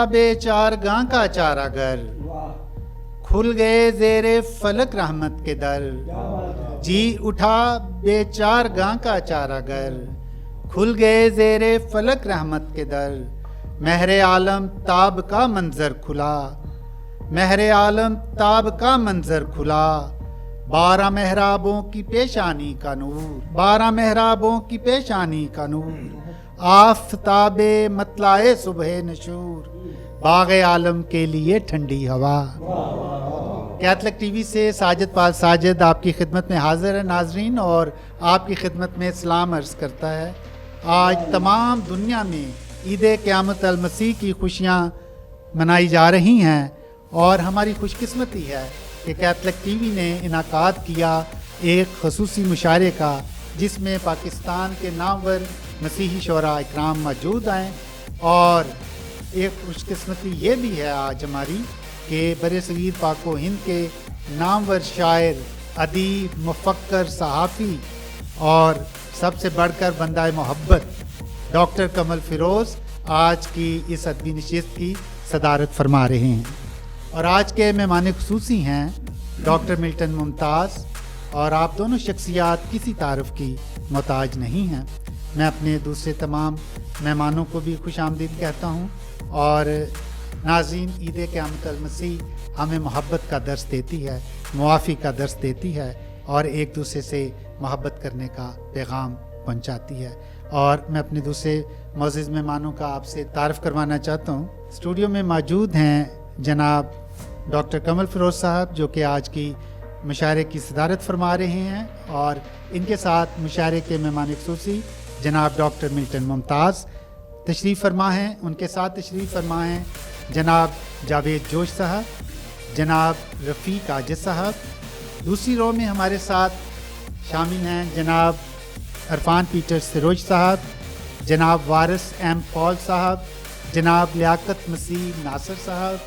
बे चार गां का चारा घर, खुल गए जेरे फलक रहमत के दर। जी उठा बेचार गां का चारा घर, खुल गए जेरे फलक रहमत के दर। महरे आलम ताब का मंजर खुला, महरे आलम ताब का मंजर खुला। 12 मेहराबों की पेशानी का नूर, 12 मेहराबों की पेशानी का नूर। आफ़ताबे मतलाए सुबह नशूर, बाग़े आलम के लिए ठंडी हवा। कैथलिक टीवी से साजिद पाल साजिद आपकी खिदमत में हाजिर है नाजरीन, और आपकी खिदमत में सलाम अर्ज़ करता है। आज तमाम दुनिया में ईद क़यामत अल मसीह की खुशियाँ मनाई जा रही हैं, और हमारी खुशकिस्मती है कि कैथलिक टीवी ने इनाकाद किया एक खसूसी मुशायरे का, जिसमें पाकिस्तान के नामवर मसीही शोरा इकराम मौजूद आएँ। और एक खुशकिस्मती ये भी है आज हमारी कि बरसगीर पाको हिंद के नामवर शायर, अदीब, मुफक्कर, सहाफ़ी और सबसे बढ़कर बंदाए मोहब्बत डॉक्टर कमल फ़िरोज़ आज की इस अदबी नशिस्त की सदारत फरमा रहे हैं। और आज के मेहमान ख़ुसूसी हैं डॉक्टर मिल्टन मुमताज़, और आप दोनों शख्सियात किसी तारीफ़ की मोहताज नहीं हैं। मैं अपने दूसरे तमाम मेहमानों को भी खुश आमदीद कहता हूँ। और नाज़रीन, ईद क़यामत अल मसीह हमें मोहब्बत का दर्स देती है, मुआफ़ी का दर्स देती है, और एक दूसरे से मोहब्बत करने का पैगाम पहुँचाती है। और मैं अपने दूसरे मोअज़्ज़िज़ मेहमानों का आपसे तारफ़ करवाना चाहता हूँ। स्टूडियो में मौजूद हैं जनाब डॉक्टर कमल फ़िरोज़ साहब, जो कि आज की मुशायरे की सदारत फरमा रहे हैं, और इनके साथ मुशायरे के मेहमान ख़ुसूसी जनाब डॉक्टर मिल्टन मुमताज़ तशरीफ़ फरमा हैं। उनके साथ तशरीफ़ फरमा हैं जनाब जावेद जोश साहब, जनाब रफ़ीक आजिज़ साहब। दूसरी रो में हमारे साथ शामिल हैं जनाब अरफान पीटर सिरोज साहब, जनाब वारिस एम पॉल साहब, जनाब लियाकत मसीह नासर साहब,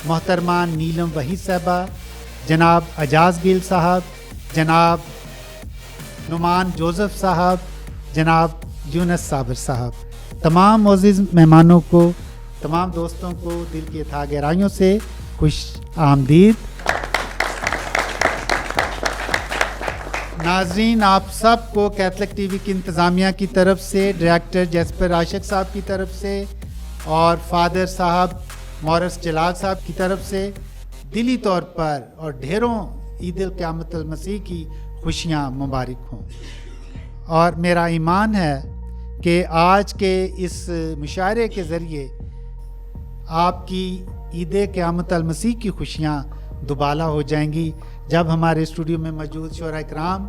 मोहतरमा नीलम वहीद साहबा, जनाब अजाज गिल साहब, जनाब नुमान जोसेफ साहब, जनाब यूनस साबर साहब। तमाम मोअज़्ज़िज़ मेहमानों को, तमाम दोस्तों को दिल की अथाह गहराइयों से खुश आमदीद। नाज़रीन, आप सब को कैथलिक टीवी की इंतज़ामिया की तरफ से, डायरेक्टर जैस्पर आशिक साहब की तरफ से, और फादर साहब मॉरिस जलाल साहब की तरफ से दिली तौर पर और ढेरों ईद क़यामत अल मसीह की खुशियाँ मुबारक हों। और मेरा ईमान है कि आज के इस मुशायरे के ज़रिए आपकी ईद क़यामत अल मसीह की खुशियाँ दुबाला हो जाएंगी, जब हमारे स्टूडियो में मौजूद शोरा इकराम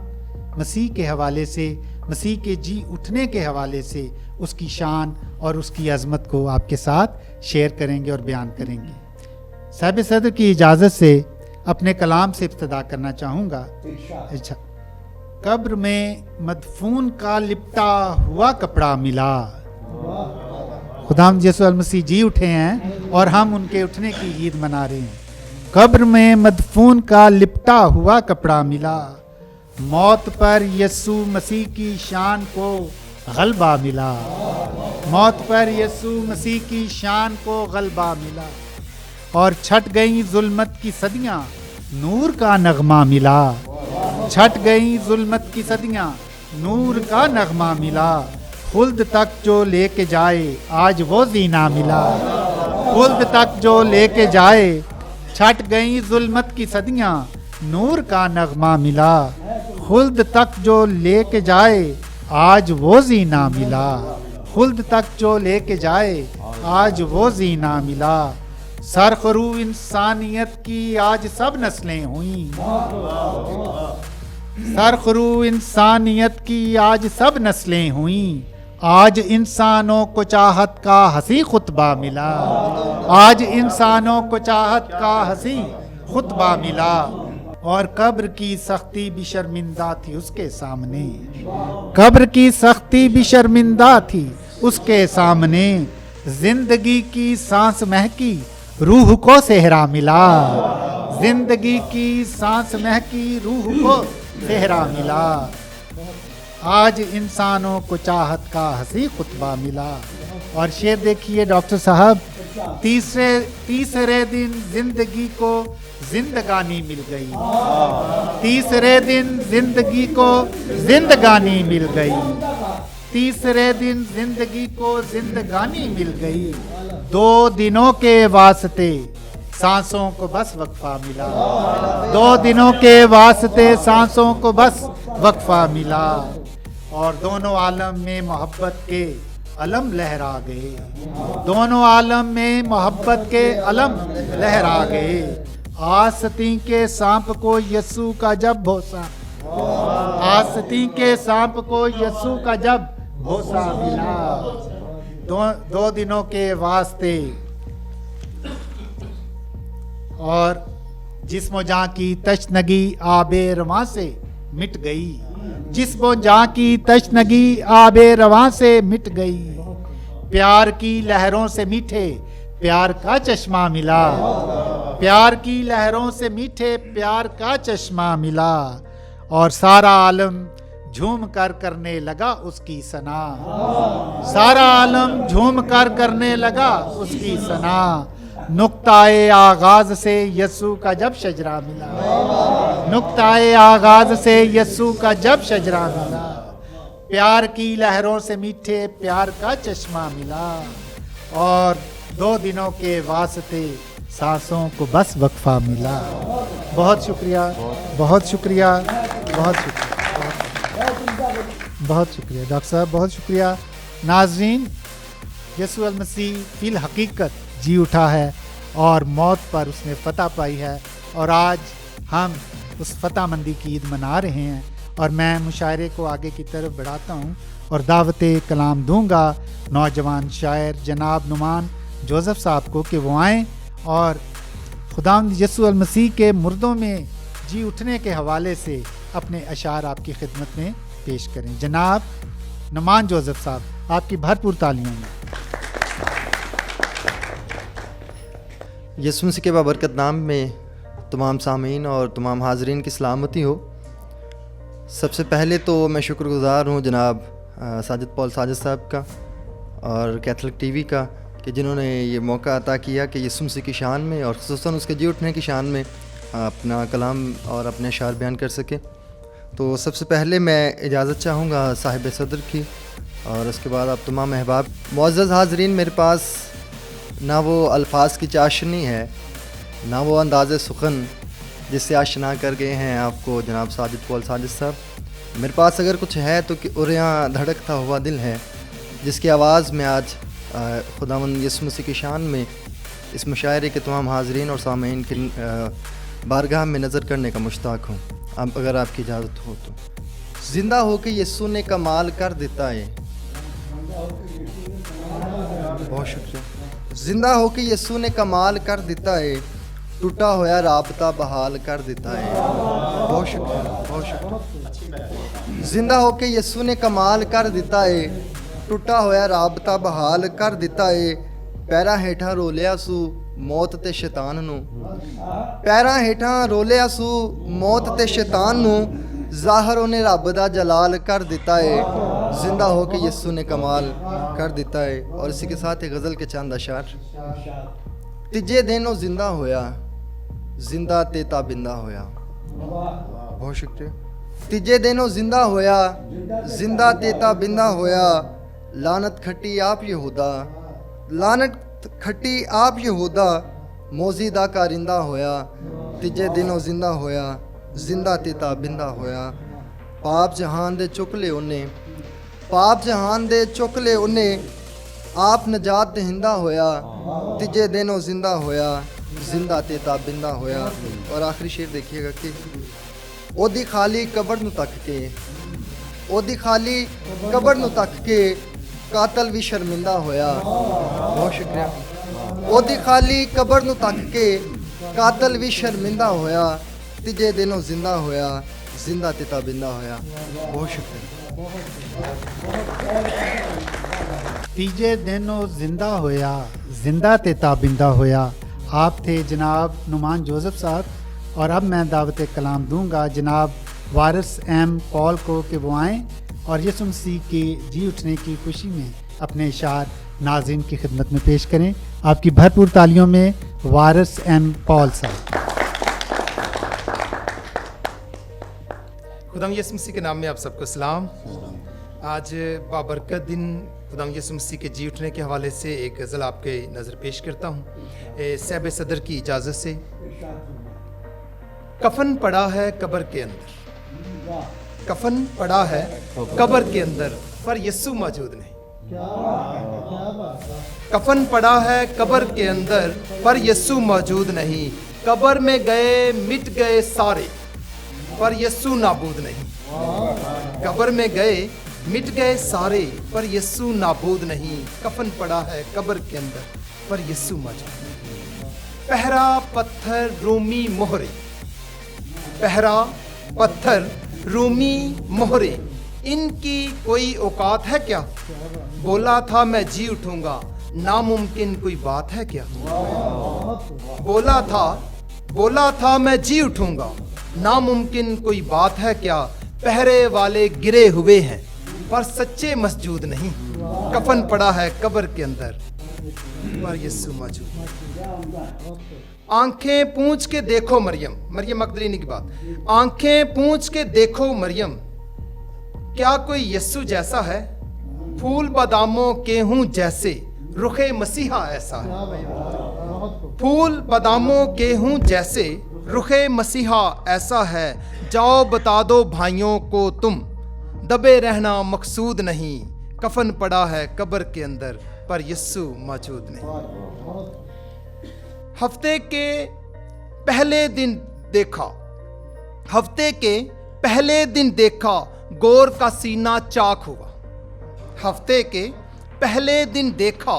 मसीह के हवाले से, मसीह के जी उठने के हवाले से उसकी शान और उसकी अज़मत को आपके साथ शेयर करेंगे और बयान करेंगे। साहिब सदर की इजाज़त से अपने कलाम से इब्तिदा करना चाहूँगा। अच्छा, कब्र में मदफून का लिपटा हुआ कपड़ा मिला। खुदाम यसू मसीह जी उठे हैं और हम उनके उठने की ईद मना रहे हैं। कब्र में मदफून का लिपटा हुआ कपड़ा मिला, मौत पर यसू मसीह की शान को गलबा मिला। मौत पर यसू मसीह की शान को गलबा मिला, और छट गई जुल्मत की सदियां, नूर का नगमा मिला। छट गई जुल्मत की सदियां, नूर का नगमा मिला। खुल्द तक जो लेके जाए, आज वो जीना मिला। खुल्द तक जो लेके जाए, छट गई जुल्मत की सदियां, नूर का नगमा मिला। खुल्द तक जो लेके जाए, आज वो जीना मिला। खुल्द तक जो लेके जाए, आज वो जीना मिला। सरखरू इंसानियत की आज सब नस्लें हुई। सरखरू इंसानियत की आज सब नस्लें हुई। आज इंसानों को चाहत का हंसी खुतबा मिला। आज इंसानों को चाहत का हंसी खुतबा मिला। और कब्र की सख्ती भी शर्मिंदा थी उसके सामने। कब्र की सख्ती भी शर्मिंदा थी उसके सामने। जिंदगी की सांस महकी, रूह को सेहरा मिला। जिंदगी की सांस महकी, रूह को सेहरा मिला। آج انسانوں کو چاہت کا ہنسی خطبہ ملا. اور شعر دیکھیے ڈاکٹر صاحب, تیسرے دن زندگی کو زندگانی مل گئی. تیسرے دن زندگی کو زندگانی مل گئی. تیسرے دن زندگی کو زندگانی مل گئی. 2 دنوں کے واسطے سانسوں کو بس وقفہ ملا. 2 دنوں کے واسطے سانسوں کو بس وقفہ ملا. اور دونوں عالم میں محبت کے علم لہرا گئے. دونوں عالم میں محبت کے علم لہرا گئے. آستین کے سانپ کو یسوع کا جب بھوسا, آستین کے سانپ کو یسوع کا جب بھوسا ملا. 2 دنوں کے واسطے اور جسم و جاں کی تشنگی آب رواں سے مٹ گئی. جسم و جاں کی تشنگی آب رواں سے مٹ گئی. پیار کی لہروں سے میٹھے پیار کا چشمہ ملا. پیار کی لہروں سے میٹھے پیار کا چشمہ ملا. اور سارا عالم جھوم کر کرنے لگا اس کی ثنا. سارا عالم جھوم کر کرنے لگا اس کی ثنا. نقطۂ آغاز سے یسوع کا جب شجرہ ملا. نقطۂ آغاز سے یسوع کا جب شجرہ ملا. پیار کی لہروں سے میٹھے پیار کا چشمہ ملا. اور 2 دنوں کے واسطے سانسوں کو بس وقفہ ملا. بہت شکریہ, بہت شکریہ, بہت شکریہ, بہت شکریہ ڈاکٹر صاحب, بہت شکریہ. ناظرین, یسوع المسیح فی الحقیقت جی اٹھا ہے اور موت پر اس نے فتح پائی ہے. اور آج ہم اس فتح مندی کی عید منا رہے ہیں. اور میں مشاعرے کو آگے کی طرف بڑھاتا ہوں اور دعوت کلام دوں گا نوجوان شاعر جناب نعمان جوزف صاحب کو کہ وہ آئیں اور خداوند یسوع المسیح کے مردوں میں جی اٹھنے کے حوالے سے اپنے اشعار آپ کی خدمت میں پیش کریں. جناب نعمان جوزف صاحب, آپ کی بھرپور تالیوں میں. یسوع مسیح کے بابرکت نام میں تمام سامعین اور تمام حاضرین کی سلامتی ہو. سب سے پہلے تو میں شکر گزار ہوں جناب ساجد پال ساجد صاحب کا اور کیتھولک ٹی وی کا کہ جنہوں نے یہ موقع عطا کیا کہ یسوع مسیح کی شان میں اور خصوصاً اس کے جی اٹھنے کی شان میں اپنا کلام اور اپنے اشعار بیان کر سکے. تو سب سے پہلے میں اجازت چاہوں گا صاحب صدر کی اور اس کے بعد آپ تمام احباب. معزز حاضرین, میرے پاس نہ وہ الفاظ کی چاشنی ہے نہ وہ انداز سخن جس سے آشنا کر گئے ہیں آپ کو جناب ساجد پال ساجد صاحب. میرے پاس اگر کچھ ہے تو کہ اریاں دھڑکتا ہوا دل ہے جس کی آواز میں آج خداوند یسوع مسیح کی شان میں اس مشاعرے کے تمام حاضرین اور سامعین کی بارگاہ میں نظر کرنے کا مشتاق ہوں. اب اگر آپ کی اجازت ہو تو. زندہ ہو کے یسوع نے کمال کر دیتا ہے. بہت شکریہ. زندہ ہو کے یسوع نے کمال کر دیتا ہے, ٹوٹا ہوا رابطہ بحال کر دیتا ہے. بہت شکریہ, بہت شکریہ. زندہ ہو کے یسوع نے کمال کر دیتا ہے, ٹوٹا ہوا رابطہ بحال کر دیتا ہے. پیراں ہیٹھاں رولیا سو موت تے شیطان نو. پیراں ہیٹھاں رولیا سو موت تے شیطان نو, ظاہر انہیں رب دا جلال کر دیتا ہے. زندہ ہو کے یسوع نے کمال کر دیتا ہے. اور اسی کے ساتھ ایک غزل کے چند اشعار. تیجے دن وہ زندہ ہویا, زندہ تے تابندہ ہویا. بہت شکریہ. تیجے دن وہ زندہ ہویا, زندہ تے تابندہ ہویا. لعنت کھٹی آپ یہودا, لعنت کھٹی آپ یہودا, موزی دا کارندہ ہویا. تیجے دن وہ زندہ ہویا, زندہ تے تابندہ ہویا. پاپ جہان دے چک لے انہیں, پاپ جہان دے چک لے انہیں, آپ نجات دہندہ ہویا. تیجے دن وہ زندہ ہویا, زندہ تے تابندہ ہویا. اور آخری شعر دیکھیے گا کہ او دی خالی قبر نو تک کے, او دی خالی قبر نو تک کے قاتل بھی شرمندہ ہویا. بہت شکریہ. او دی خالی قبر نو تک کے قاتل بھی شرمندہ ہویا. تیجے دن وہ زندہ ہویا, زندہ تے تابندہ ہویا. بہت شکریہ. تیجے دن وہ زندہ ہویا, زندہ تے تابندہ ہویا. آپ تھے جناب نعمان جوزف صاحب. اور اب میں دعوت کلام دوں گا جناب وارث ایم پال کو کہ وہ آئیں اور یسوع مسیح کے جی اٹھنے کی خوشی میں اپنے اشعار ناظرین کی خدمت میں پیش کریں. آپ کی بھرپور تالیوں میں وارث ایم پال صاحب. خدا یسوع مسیح کے نام میں آپ سب کو سلام. آج بابرکت دن خدا یسوع مسیح کے جی اٹھنے کے حوالے سے ایک غزل آپ کے نظر پیش کرتا ہوں صاحب صدر کی اجازت سے. کفن پڑا ہے قبر کے اندر، کفن پڑا ہے قبر کے اندر، پر یسوع موجود نہیں. کفن پڑا ہے قبر کے اندر پر یسوع موجود نہیں. قبر میں گئے مٹ گئے سارے پر یسوع نابود نہیں. قبر میں گئے مٹ گئے سارے پر یسوع نابود نہیں. کفن پڑا ہے قبر کے اندر پر یسوع موجود نہیں. پہرا پتھر رومی مہرے، پہرا پتھر رومی مہرے، ان کی کوئی اوقات ہے کیا؟ بولا تھا میں جی اٹھوں گا، ناممکن کوئی بات ہے کیا؟ بولا تھا میں جی اٹھوں گا، ناممکن کوئی بات ہے کیا؟ پہرے والے گرے ہوئے ہیں پر سچے مسجود نہیں. کفن پڑا ہے قبر کے اندر پر یسوع موجود. آنکھیں پونچھ کے دیکھو مریم، مریم مگدلینی کی بات. آنکھیں پونچھ کے دیکھو مریم، کیا کوئی یسوع جیسا ہے؟ پھول باداموں کے ہوں جیسے، رخ مسیحا ایسا ہے. پھول باداموں کے ہوں جیسے، رخ مسیحا ایسا ہے. جاؤ بتا دو بھائیوں کو تم، دبے رہنا مقصود نہیں. کفن پڑا ہے قبر کے اندر پر یسوع موجود نہیں. ہفتے کے پہلے دن دیکھا، ہفتے کے پہلے دن دیکھا، گور کا سینہ چاک ہوا. ہفتے کے پہلے دن دیکھا،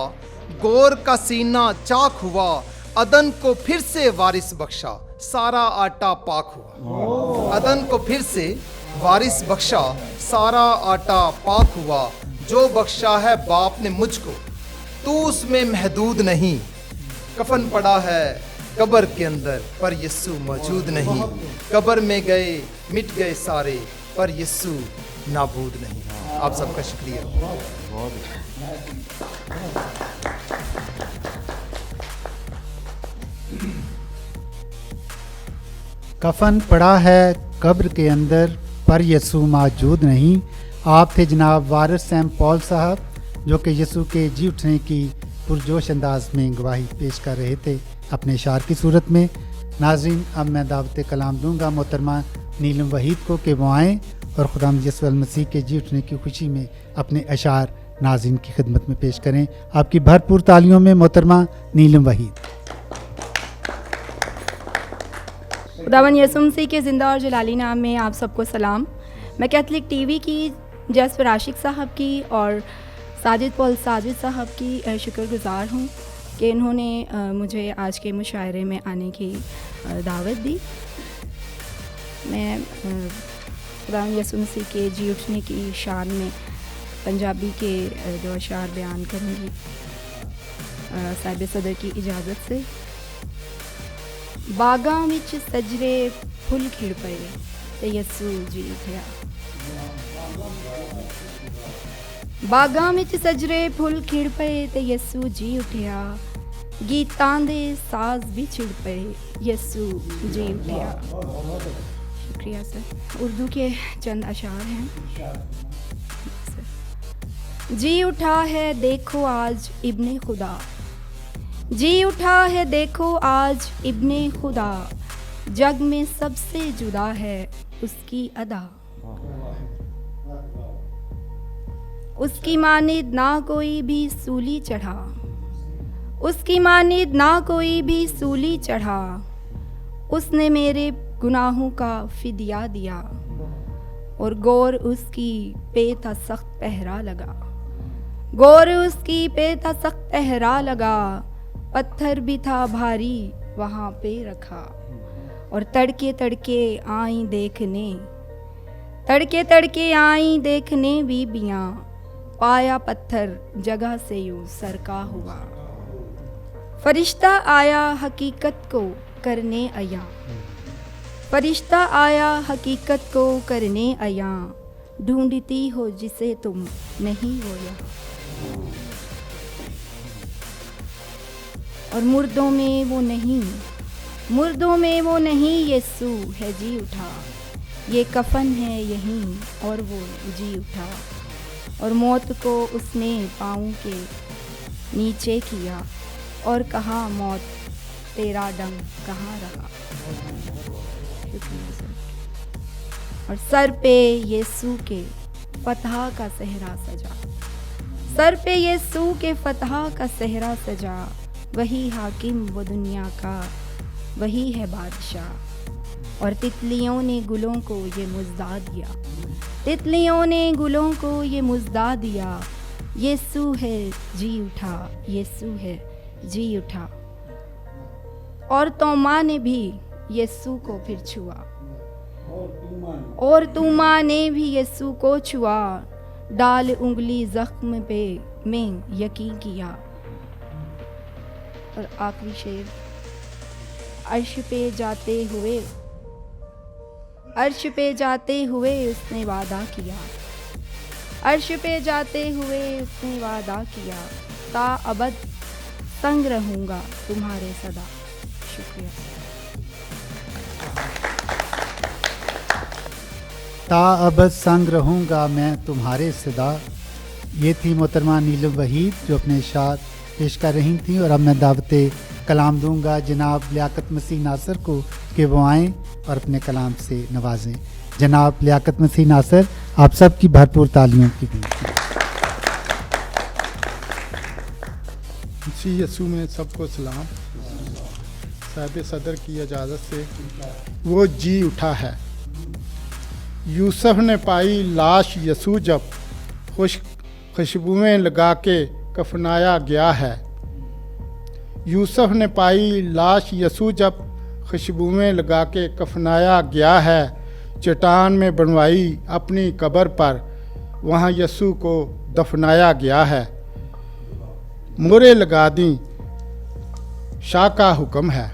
گور کا سینہ چاک ہوا. عدن کو پھر سے وارث بخشا، سارا آٹا پاک ہوا. عدن کو پھر سے وارث بخشا، سارا آٹا پاک ہوا. جو بخشا ہے باپ نے مجھ کو، تو اس میں محدود نہیں. کفن پڑا ہے قبر کے اندر پر یسوع موجود نہیں. قبر میں گئے مٹ گئے سارے پر یسوع نابود نہیں. آپ سب کا شکریہ. کفن پڑا ہے قبر کے اندر پر یسوع موجود نہیں. آپ تھے جناب وارث ایم پال صاحب، جو کہ یسوع کے جی اٹھنے کی پرجوش انداز میں گواہی پیش کر رہے تھے اپنے اشعار کی صورت میں. ناظرین، اب میں دعوت کلام دوں گا محترمہ نیلم وحید کو کہ وہ آئیں اور خداوند یسوع المسیح کے جی اٹھنے کی خوشی میں اپنے اشعار ناظرین کی خدمت میں پیش کریں. آپ کی بھرپور تالیوں میں محترمہ نیلم وحید. خداوند یسوع مسیح کے زندہ اور جلالی نام میں آپ سب کو سلام. میں کیتھلک ٹی وی کی جیسپر عاشق صاحب کی اور ساجد پال ساجد صاحب کی شکر گزار ہوں کہ انہوں نے مجھے آج کے مشاعرے میں آنے کی دعوت دی. میں خداوند یسوع مسیح کے جی اٹھنے کی شان میں پنجابی کے 2 اشعار بیان کروں گی صاحب صدر کی اجازت سے. باغاں وچ سجرے پھل کھڑ پئے تے یسوع جی اٹھیا. باغاں وچ سجرے پھل کھڑ پئے تے یسوع جی اٹھیا. گیتاں دے ساز بھی چھڑ پئے یسوع جی اٹھیا. شکریہ سر. اردو کے چند اشعار ہیں. جی اٹھا ہے دیکھو آج ابن خدا، جی اٹھا ہے دیکھو آج ابن خدا. جگ میں سب سے جدا ہے اس کی ادا. اس کی مانند نہ کوئی بھی سولی چڑھا، اس کی مانند نہ کوئی بھی سولی چڑھا. اس نے میرے گناہوں کا فدیہ دیا اور گور اس کی پہ تھا سخت پہرا لگا. گور اس کی پہ تھا سخت پہرا لگا. پتھر بھی تھا بھاری وہاں پہ رکھا اور تڑکے تڑکے آئیں دیکھنے، تڑکے تڑکے آئیں دیکھنے بیبیاں. پایا پتھر جگہ سے یوں سرکا ہوا. فرشتہ آیا حقیقت کو کرنے عیاں، فرشتہ آیا حقیقت کو کرنے عیاں. ढूंढती हो जिसे तुम नहीं हो यहाँ। और मुर्दों में वो नहीं, मुर्दों में वो नहीं, यीशु है जी उठा। ये कफन है यहीं और वो जी उठा। और मौत को उसने पाँव के नीचे किया और कहा, मौत तेरा डंक कहाँ रहा। और सर पे यीशु के फतह का सेहरा सजा, सर पे यीशु के फतह का सेहरा सजा। वही हाकिम वो दुनिया का, वही है बादशाह। और तितलियों ने गुलों को ये मुज़्दा दिया, तितलियों ने गुलों को ये मुज़्दा दिया। यीशु है जी उठा, यीशु है जी उठा। और तोमा ने भी यीशु को फिर छुआ, और तूमा ने भी यीशु को छुआ। डाल उंगली जख्म पे में यकीन किया। और आखिरी शेर, अर्श पे जाते हुए, अर्श पे जाते हुए उसने वादा किया, अर्श पे जाते हुए उसने वादा किया। ता अबद संग रहूँगा तुम्हारे सदा। शुक्रिया। ता अबद संग रहूँगा मैं तुम्हारे सदा। ये थी मोहतरमा नीलम वहीद जो अपने इरशाद पेश कर रही थी। और अब मैं दावत कलाम दूंगा जनाब लियाकत मसीह नासर को कि वो आएँ और अपने कलाम से नवाजें। जनाब लियाकत मसीह नासर, आप सब की भरपूर तालियों की दी। मसीह यीशु में सबको सलाम। साहिब सदर की इजाज़त से, वो जी उठा है। यूसुफ ने पाई लाश यीशु जब खुशबुएं लगा के कफनाया गया है। यूसुफ ने पाई लाश यीशु जब खुशबुएं लगा के कफनाया गया है। चट्टान में बनवाई अपनी कब्र पर, वहाँ यीशु को दफनाया गया है। मोरे लगा दी शाह का हुक्म है,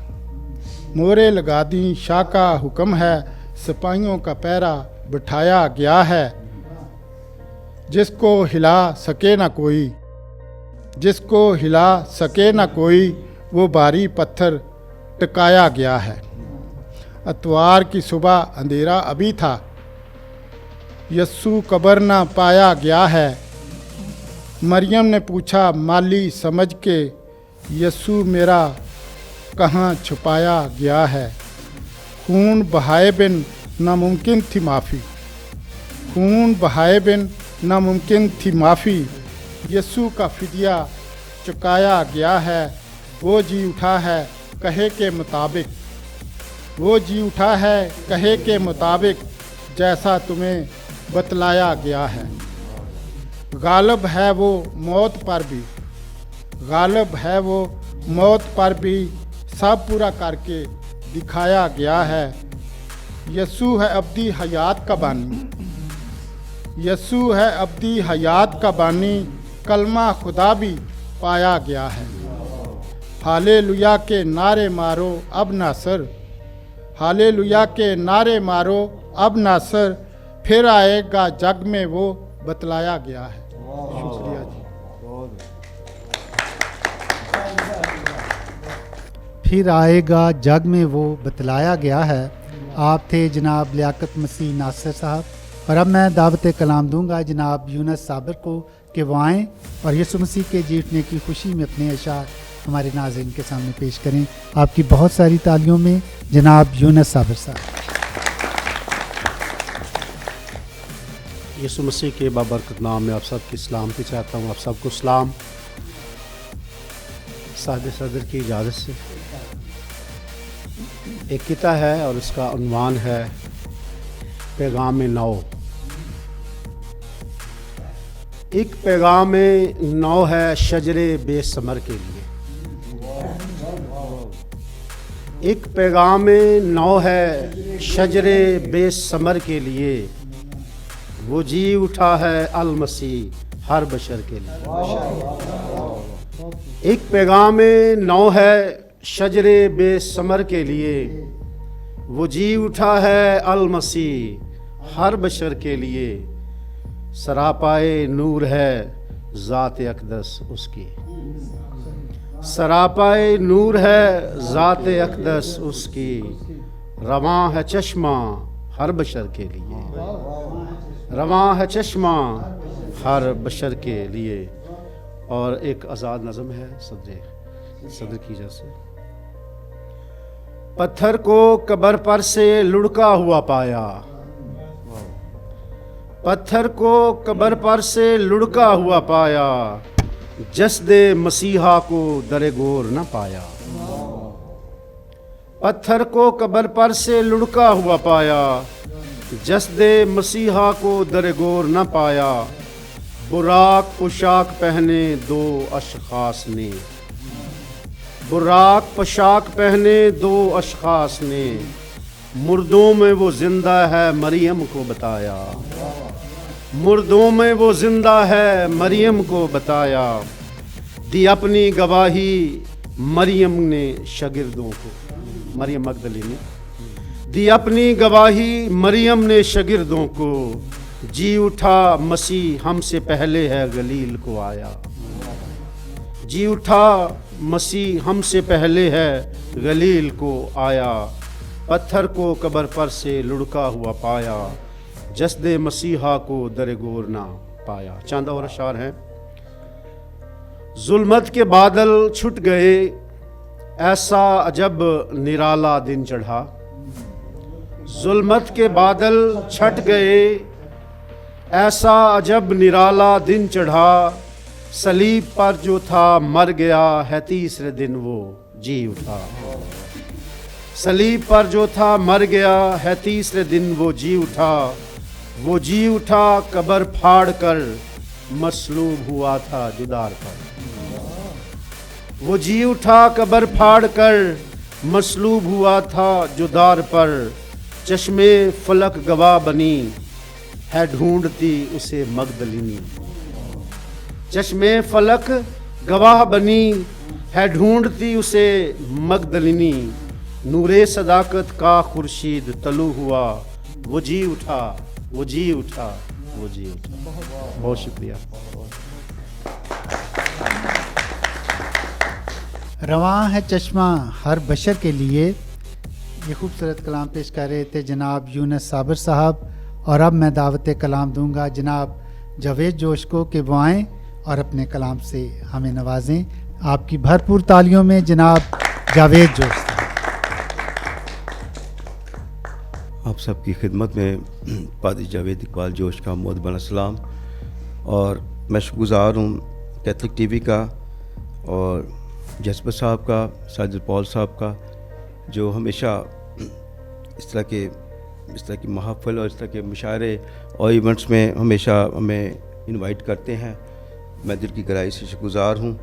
मोरे लगा दी शाह का हुक्म है। सिपाहियों का पहरा बिठाया गया है। जिसको हिला सके ना कोई, जिसको हिला सके ना कोई, वो भारी पत्थर टिकाया गया है। अतवार की सुबह अंधेरा अभी था, यस्सु कब्र ना पाया गया है। मरियम ने पूछा माली समझ के, यस्सु मेरा कहाँ छुपाया गया है। खून बहाए बिन नामुमकिन थी माफ़ी, खून बहाए बिन नामुमकिन थी माफ़ी। यस्सु का फिदिया चुकाया गया है। वो जी उठा है कहे के मुताबिक, वो जी उठा है कहे के मुताबिक, जैसा तुम्हें बतलाया गया है। गालिब है वो मौत पर भी, गालिब है वो मौत पर भी, सब पूरा करके दिखाया गया है। यस्सु है अब्दी हयात का बानी, यस्सु है अब्दी हयात का बानी, कलमा खुदा भी पाया गया है। हालेलुया के नारे मारो अब नासर, हालेलुया के नारे मारो अब नासर, फिर आएगा जग में वो बतलाया गया है। शुक्रिया जी। फिर आएगा जग में वो बतलाया गया है। आप थे जनाब लियाकत मसीह नासर साहब। और अब मैं दावत कलाम दूंगा जनाब यूनस साबर को कि वो आएँ और यीशु मसीह के जी उठने की खुशी में अपने अशार हमारे नाज़रीन के सामने पेश करें। आपकी बहुत सारी तालियों में जनाब यूनस साबर साहब। यीशु मसीह के बाबरकत नाम में आप सबकी सलामती चाहता हूँ। आप सबको सलाम। साहिब सदर की इजाज़त से एक किता है और उसका उन्वान है पैगाम नौ। एक पैगाम नौ है शजरे बेसमर के लिए, एक पैगाम नौ है शजरे बेसमर के लिए, वो जी उठा है अल मसीह हर बशर के लिए। एक पैगाम नौ है शजरे बेसमर के लिए, वो जी उठा है अल मसीह हर बशर के लिए। सरापाए नूर है ज़ात अक़दस उसकी, सरापाए नूर है ज़ात अक़दस उसकी, रवां है चश्मा हर बशर के लिए, रवां है चश्मा हर बशर के लिए। और एक आज़ाद नज़म है सदर की जैसे। पत्थर को कब्र पर से लुढ़का हुआ पाया, पत्थर को कब्र पर से लुढ़का हुआ पाया, जस्दे मसीहा को दरे गोर न पाया। पत्थर को कब्र पर से लुढ़का हुआ पाया, जस्दे मसीहा को दरे गोर न पाया। बुराक पोशाक पहने दो अशखास ने, बुराक पोशाक पहने दो अशखास ने, मुर्दों में वो जिंदा है मरियम को बताया, मुर्दों में वो जिंदा है मरियम को बताया। दी अपनी गवाही मरियम ने शागिर्दों को, मरियम मगदलीनी, दी अपनी गवाही मरियम ने शागिर्दों को। जी उठा मसीह हमसे पहले है गलील को आया, जी उठा मसीह हमसे पहले है गलील को आया। पत्थर को कब्र पर से लुढ़का हुआ पाया, जस्दे मसीहा को दरे गोर ना पाया। चंद और अशार हैं। जुल्मत के बादल छुट गए, ऐसा अजब निराला दिन चढ़ा, जुल्मत के बादल छट गए, ऐसा अजब निराला दिन चढ़ा। सलीब पर जो था मर गया है, तीसरे दिन वो जी उठा, सलीब पर जो था मर गया है, तीसरे दिन वो जी उठा। वो जी उठा कब्र फाड़ कर, मसलूब हुआ था जुदार पर, वो जी उठा कब्र फाड़ कर, मसलूब हुआ था जुदार पर। चश्मे फलक गवाह बनी है, ढूंढती उसे मगदलिनी, चश्मे फलक गवाह बनी है, ढूंढती उसे मगदलिनी। नूरे सदाकत का खुर्शीद तलू हुआ, वो जी उठा, वो जी उठा, वो जी उठा। बहुत शुक्रिया। रवां है चश्मा हर बशर के लिए, ये खूबसूरत कलाम पेश कर रहे थे जनाब यूनुस साबिर साहब। और अब मैं दावत कलाम दूंगा जनाब जावेद जोश को कि वो आएँ और अपने कलाम से हमें नवाजें। आपकी भरपूर तालियों में जनाब जावेद जोश। आप सबकी खिदमत में पादरी जावेद इकबाल जोश का मोहतबन सलाम। और मैं शुक्रगुज़ार हूँ कैथलिक टीवी का और जस्पर साहब का, साजिद पॉल साहब का, जो हमेशा इस तरह की महफ़िल और इस तरह के मुशायरे और इवेंट्स में हमेशा हमें इनवाइट करते हैं। मैं दिल की गहराई से शुक्रगुज़ार हूँ।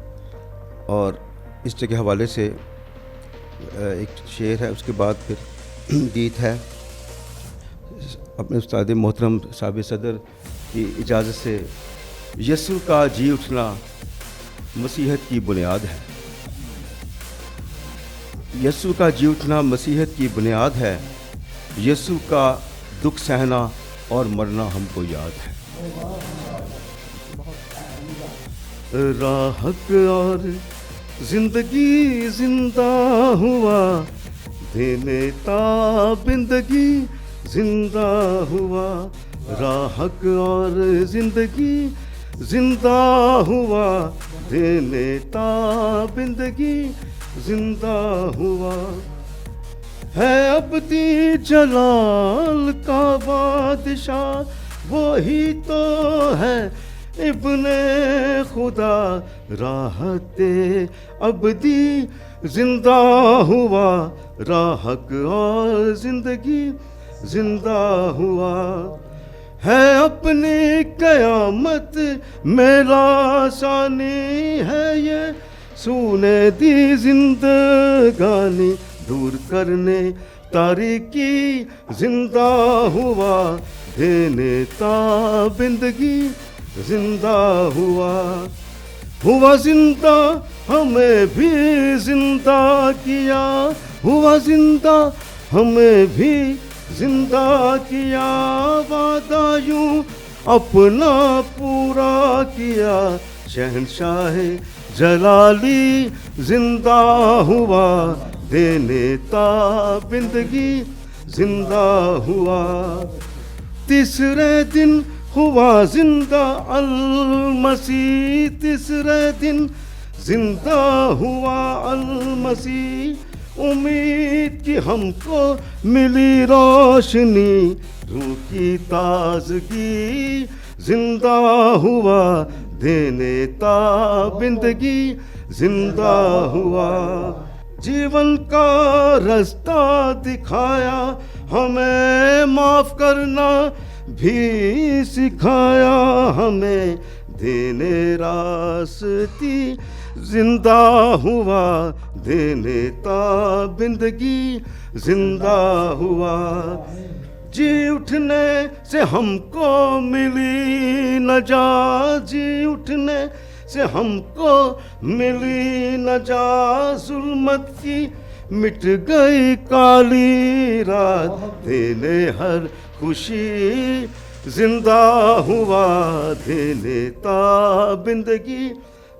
और इस तरह के हवाले से एक शेर है, उसके बाद फिर गीत है। अपने उस्ताद मोहतरम साबिर सदर की इजाज़त से, यसु का जी उठना मसीहत की बुनियाद है, यसु का जी उठना मसीहत की बुनियाद है, यसु का दुख सहना और मरना हमको याद है। राहत और जिंदगी जिंदा हुआ, देने ताबिंदगी जिंदा हुआ, राहत और जिंदगी जिंदा हुआ, देने ताबिंदगी जिंदा हुआ। है अब्दी जलाल का बादशाह, वही तो है इब्ने खुदा। राहते अब्दी जिंदा हुआ, राहक और जिंदगी जिंदा हुआ। है अपनी कयामत मेरा सानी, है ये सुने दी जिंदगानी, दूर करने तारीकी जिंदा हुआ, देने ताबिंदगी जिंदा हुआ। हुआ जिंदा हमें भी जिंदा किया, हुआ जिंदा हमें भी जिंदा किया। वादा यूं अपना पूरा किया शहंशाह जलाली जिंदा हुआ देने ताबिंदगी जिंदा हुआ तीसरे दिन हुआ जिंदा अल मसीह तीसरे दिन जिंदा हुआ अल मसीह उम्मीद की हमको मिली रोशनी रूह की ताजगी जिंदा हुआ देने ताबिंदगी जिंदा हुआ जीवन का रास्ता दिखाया हमें माफ करना भी सिखाया हमें देने रास्ती जिंदा हुआ देने ताबिंदगी जिंदा हुआ जी उठने से हमको मिली नजात जी उठने से हमको मिली नजात जुल्मत की मिट गई काली रात देने हर खुशी जिंदा हुआ देने ताबिंदगी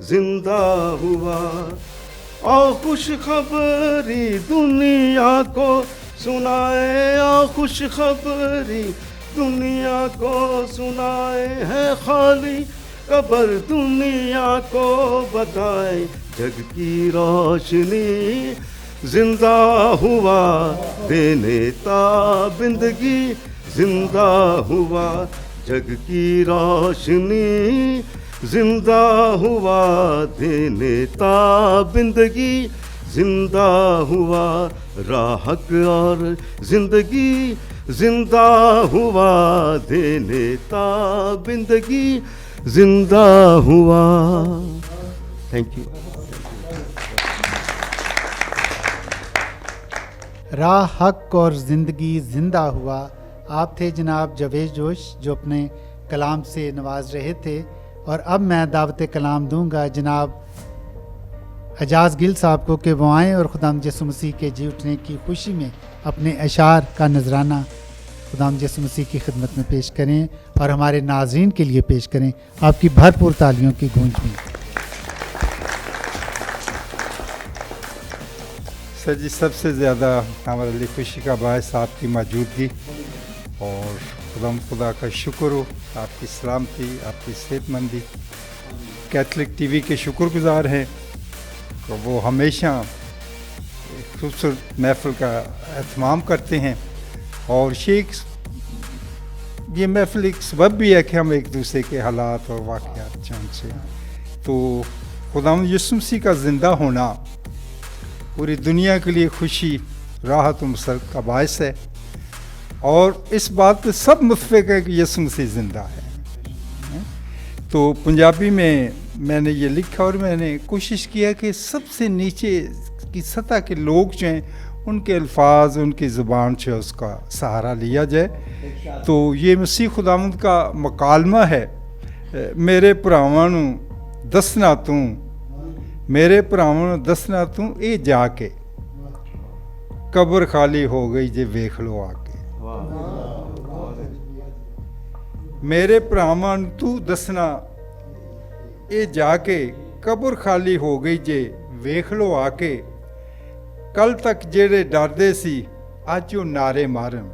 जिंदा हुआ और खुश खबरी दुनिया को सुनाए और खुश खबरी दुनिया को सुनाए है खाली कब्र दुनिया को बताए जग की रोशनी जिंदा हुआ देने ताबिंदगी जिंदा हुआ जग की रोशनी जिंदा हुआ देने ताबिंदगी जिंदा हुआ राहक और जिंदगी जिंदा हुआ देने ताबिंदगी जिंदा हुआ थैंक यू राह हक और ज़िंदगी ज़िंदा हुआ। आप थे जनाब जावेद जोश जो अपने कलाम से नवाज रहे थे। और अब मैं दावत कलाम दूंगा जनाब एजाज गिल साहब को कि वो आएँ और खुदाम यसु मसीह के जी उठने की खुशी में अपने अशार का नजराना खुदाम यसु मसीह की खिदमत में पेश करें और हमारे नाजरीन के लिए पेश करें आपकी भरपूर तालियों की गूंज में। सर जी, सबसे ज़्यादा हमारे लिए खुशी का बायस आपकी मौजूदगी और खुदा का शुक्र हो, आपकी सलामती, आपकी सेहतमंदी। कैथलिक टीवी के शुक्रगुजार हैं तो वो हमेशा खूबसूरत महफ़िल का एहतमाम करते हैं और ये महफ़िल एक सबब भी है कि हम एक दूसरे के हालात और वाक़यात जानते हैं। तो खुदावंद यीशु मसीह का ज़िंदा होना पूरी दुनिया के लिए खुशी, राहत और मसरत का बायस है और इस बात पे सब मुत्फिक है कि यीशु मसीह ज़िंदा है। तो पंजाबी में मैंने ये लिखा और मैंने कोशिश किया कि सबसे नीचे की सतह के लोग जो हैं उनके अल्फाज, उनकी ज़ुबान से उसका सहारा लिया जाए। तो ये मसीह खुदावंद का मकालमा है, मेरे भरावां नूं दसना तू, मेरे भरावां नूं दसना तू ये जाके कब्र खाली हो गई जे वेख लो आके। मेरे भरावां नूं तू दसना ये जाके कब्र खाली हो गई जे वेख लो आके। कल तक जेड़े डरदे सी अज वो नारे मारन,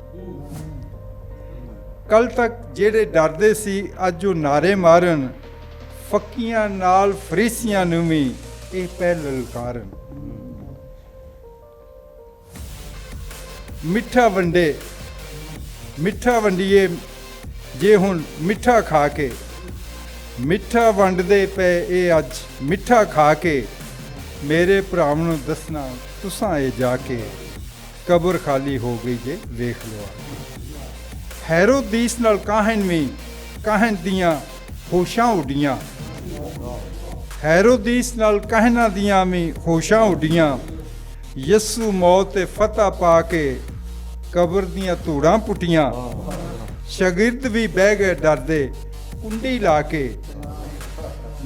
कल तक जेड़े डरदे सी अज वो नारे मारन। फकीयां नाल फरीसियां नूं भी ये पहल ललकारन। मिठा वंडे, मिठा वंडिए जे हुण मिठा खा के, मिठा वंडदे पे ये अज मिठा खा के। मेरे भरावां नूं दसना तुसां ये जाके कब्र खाली हो गई जे वेख लो। हेरोदीस नाल काहन में काहन दियां होशां उडियां, हेरोदीस नाल कहना दियां में होशां उडियां। यसू मौत ते फतह पा के कब्र दियां धूड़ां पुटियां। शागिर्द भी बह गए डरदे कुंडी ला के।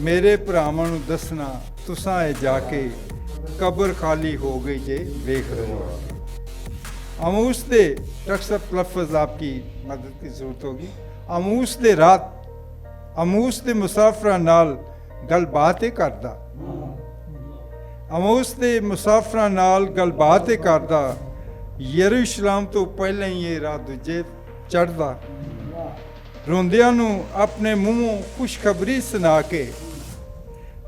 मेरे भरावां नूं दसना तुसां ये जाके कब्र खाली हो गई जे वेख लो। आमूस दे डॉक्टर साहब लफ्ज़ आपकी मदद की ज़रूरत होगी। आमूस दे रात ਅਮੂਸ ਦੇ ਮੁਸਾਫਰਾਂ ਨਾਲ ਗੱਲਬਾਤ ਹੀ ਕਰਦਾ। ਅਮੂਸ ਦੇ ਮੁਸਾਫਰਾਂ ਨਾਲ ਗੱਲਬਾਤ ਹੀ ਕਰਦਾ। ਯਰੂਸ਼ਲਮ ਤੋਂ ਪਹਿਲਾਂ ਹੀ ਇਹ ਰਾਹ ਦੂਜੇ ਚੜ੍ਹਦਾ। ਰੋਂਦਿਆਂ ਨੂੰ ਆਪਣੇ ਮੂੰਹੋਂ ਖੁਸ਼ਖਬਰੀ ਸੁਣਾ ਕੇ,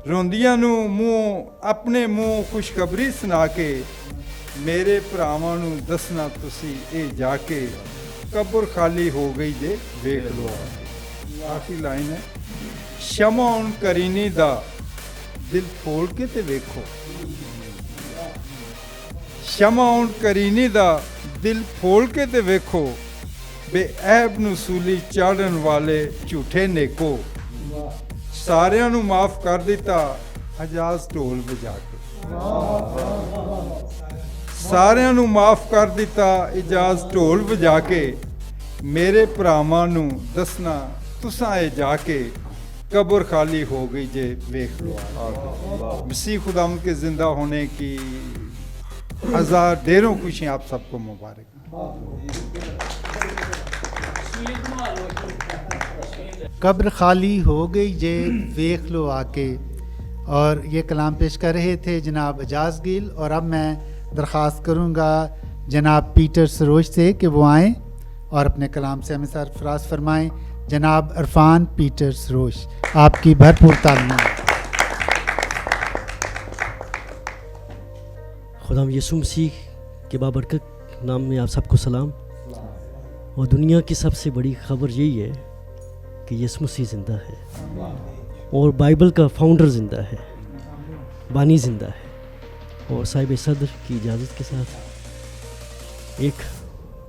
ਰੋਂਦਿਆਂ ਨੂੰ ਆਪਣੇ ਮੂੰਹ ਖੁਸ਼ਖਬਰੀ ਸੁਣਾ ਕੇ ਮੇਰੇ ਭਰਾਵਾਂ ਨੂੰ ਦੱਸਣਾ ਤੁਸੀਂ ਇਹ ਜਾ ਕੇ ਕਬਰ ਖਾਲੀ ਹੋ ਗਈ ਜੇ ਵੇਖ ਲਓ। ਆਖਰੀ ਲਾਈਨ ਹੈ, ਸ਼ਮੌਨ ਕਰੀਨੀ ਦਾ ਦਿਲ ਖੋਲ ਕੇ ਤੇ ਵੇਖੋ। ਸ਼ਮੌਨ ਕਰੀਨੀ ਦਾ ਦਿਲ ਖੋਲ ਕੇ ਤੇ ਵੇਖੋ, ਬੇਅੈਬ ਨੂੰ ਸੂਲੀ ਚਾੜਨ ਵਾਲੇ ਝੂਠੇ ਨੇਕੋ। ਸਾਰਿਆਂ ਨੂੰ ਮਾਫ ਕਰ ਦਿੱਤਾ ਹਜਾਜ਼ ਢੋਲ ਵਜਾ ਕੇ। ਸਾਰਿਆਂ ਨੂੰ ਮਾਫ ਕਰ ਦਿੱਤਾ ਇਜਾਜ਼ ਢੋਲ ਵਜਾ ਕੇ। ਮੇਰੇ ਭਰਾਵਾਂ ਨੂੰ ਦੱਸਣਾ ਤੁਸਾਂ ਇਹ ਜਾ ਕੇ कब्र खाली हो गई जे देख लो। मसीह खुदाम के जिंदा होने की हजार ढेरों खुशियाँ आप सबको मुबारक। कब्र खाली हो गई जे देख लो आके। और ये कलाम पेश कर रहे थे जनाब एजाज गिल। और अब मैं दरख्वास्त करूँगा जनाब पीटर सरोज से कि वो आएँ और अपने कलाम से हमें सरफराज फरमाएँ। जनाब इरफान पीटर सरोज, आपकी भरपूर तालीम। खुदाम यीशु मसीह के बाबरकत नाम में आप सबको सलाम। और दुनिया की सबसे बड़ी खबर यही है कि यीशु मसीह ज़िंदा है और बाइबल का फाउंडर ज़िंदा है, बानी ज़िंदा है। और साहिब सदर की इजाज़त के साथ एक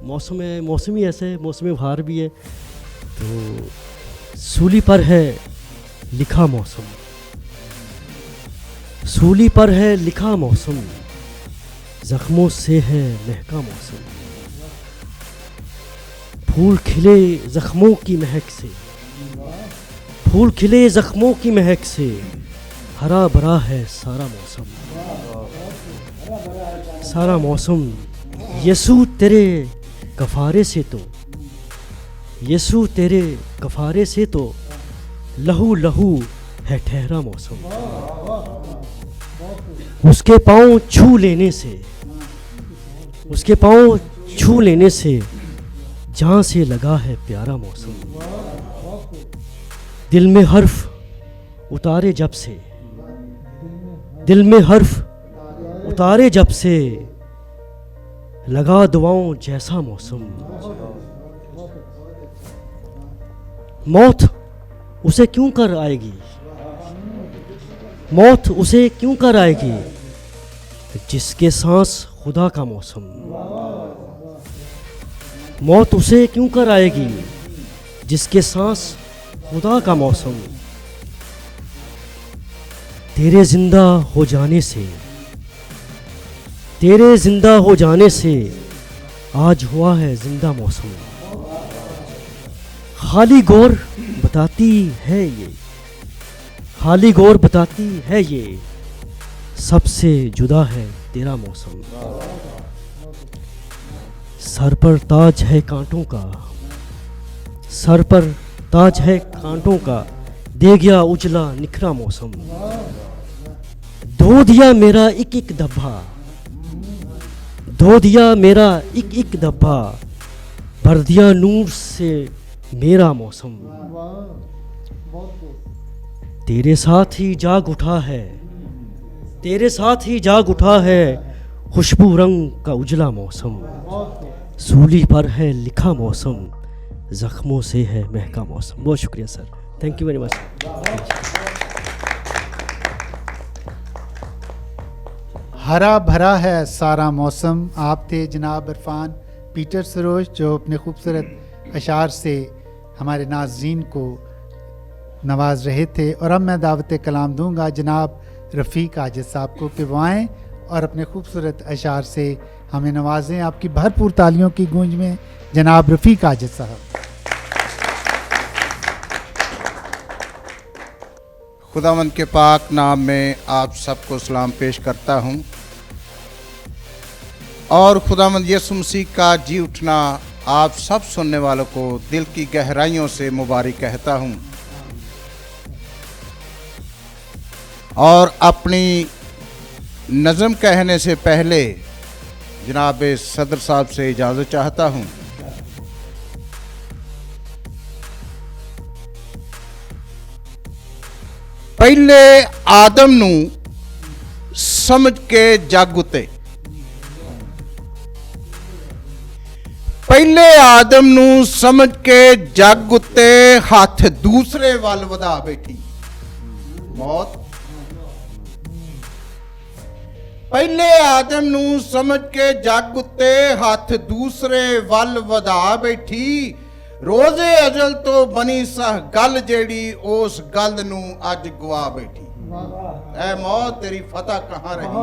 मौसम है, मौसम ही ऐसा है, मौसम बहार भी है। तो सूली पर है लिखा मौसम, सूली पर है लिखा मौसम, ज़ख्मों से है महका मौसम। फूल खिले ज़ख्मों की महक से, फूल खिले ज़ख्मों की महक से, हरा भरा है सारा मौसम, सारा मौसम। यीशु तेरे कफ़ारे से तो, यीशु तेरे कफ़ारे से तो लहू लहू है ठहरा मौसम। उसके पाँव छू लेने से, उसके पाँव छू लेने से जहाँ से लगा है प्यारा मौसम। दिल में हर्फ उतारे जब से, दिल में हर्फ उतारे जब से लगा दुआओं जैसा मौसम। मौत उसे क्यों कर आएगी, मौत उसे क्यों कर आएगी, जिसके सांस खुदा का मौसम। मौत उसे क्यों कर आएगी, जिसके सांस खुदा का मौसम। तेरे जिंदा हो जाने से, तेरे जिंदा हो जाने से आज हुआ है जिंदा मौसम। खाली गौर बताती है ये, खाली गौर बताती है ये, सबसे जुदा है तेरा मौसम। सर पर ताज है कांटों का, सर पर ताज है कांटों का, दे गया उजला निखरा मौसम। धो दिया मेरा एक एक धब्बा, धो दिया मेरा एक एक धब्बा, भर दिया नूर से मेरा मौसम। तेरे साथ ही जाग उठा है, तेरे साथ ही जाग उठा है, खुशबू रंग का उजला मौसम। सूली पर है लिखा मौसम, जख्मों से है महका मौसम। बहुत शुक्रिया sir, thank you very much. हरा भरा है सारा मौसम। आप थे जनाब इरफान पीटर सरोज, जो अपने खूबसूरत अशार से हमारे नाज़रीन को नवाज रहे थे। और अब मैं दावत कलाम दूंगा जनाब रफ़ीक आजिज़ साहब को कि वो आएँ और अपने खूबसूरत अशार से हमें नवाजें। आपकी भरपूर तालियों की गूंज में जनाब रफ़ीक आजिज़ साहब। खुदावंद के पाक नाम में आप सबको सलाम पेश करता हूँ और खुदावंद यीशु मसीह का जी उठना आप सब सुनने वालों को दिल की गहराइयों से मुबारक कहता हूँ। और अपनी नज़म कहने से पहले जनाब सदर साहब से इजाज़त चाहता हूँ। पहले आदम नू समझ के जग उते, पहले आदम नू समझ के जग उत्ते हाथ दूसरे वल वधा बैठी मौत। पहले आदम नू समझ के जग उत्ते हाथ दूसरे वल वधा बैठी, रोजे अजल तो बनी सह गल जेड़ी उस गल नू अज गवा बैठी। ऐ मौत तेरी फतह कहाँ रही,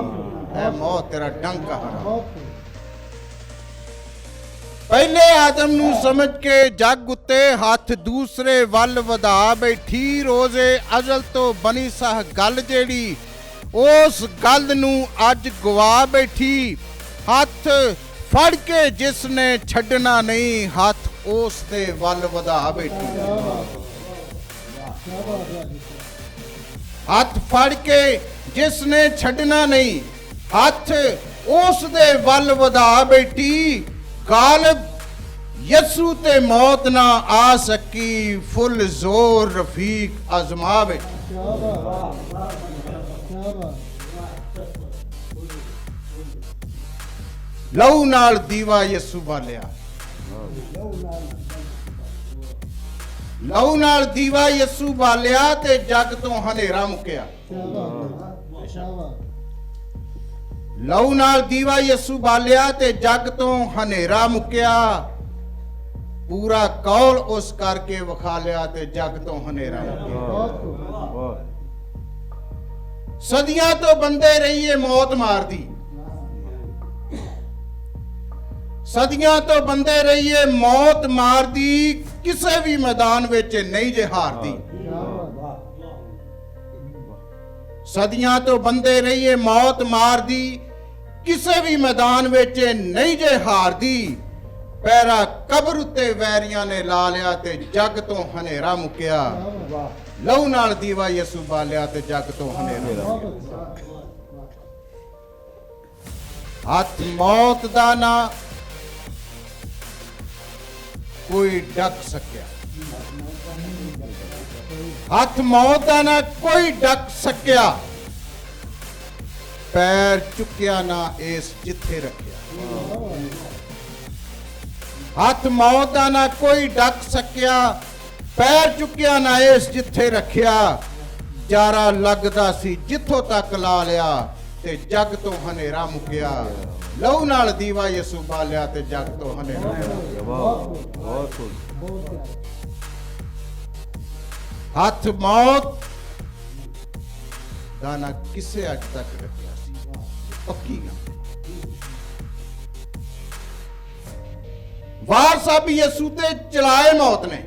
ऐ मौत तेरा डंक कहाँ रहा। पहले आदम नू समझ के जग उत्ते हाथ दूसरे वल वधा बैठी, रोजे अजल तो बनी सह गल जेड़ी उस गल नू अज गवा बैठी। हथ फड़ के जिसने छड्डना नहीं, हथ उस दे वल वधा बैठी। हथ फड़ के जिसने छड्डना नहीं, हथ उस दे वल वधा बैठी। गालिब यसू ते मौत ना आ सकी, फुल जोर रफीक आजमा बैठी। लहू नाल दीवा यसू बालिया, लहू नाल दीवा यसू बालिया ते जग तो हनेरा मुकिया। लहू नाल दीवा यसू बालिया ते जग तो हनेरा मुकिया। पूरा कौल उस करके विखा लिया ते जग तो हनेरा मुकिया। सदियां तो बंदे रहिए मौत मार दी, सदियां तो बंदे रहिए मौत मार दी, किसे भी मैदान विच नहीं जे हार दी। सदियां तो बंदे रहिए मौत मार दी, किसे भी मैदान विच नहीं जे हार दी। पैरा कब्र उत्ते वैरियां ने ला लिया ते जग तो हनेरा मुकिया। लहू नाल दीवा यसू बालिया ते जग तो हनेरा मुकिया। हथ मौत दा ना कोई डक सकिया, हथ मौत दा ना कोई डक सकिया। पैर चुकिया ना इस जिथे रखिया। हथ मौत दा ना कोई डक सकिया, पैर चुकिया ना इस जिथे रखिया। जारा लगदा सी जिथों तक ला लिया ते जग तो हनेरा मुकिया। लहू नाल दीवा यसू बालिया ते जग तो हनेरा मुकिया। हथ मौत दा ना किसे अज तक रखिया सी, पक्की गल। वार साहब यसू ते चलाए मौत ने,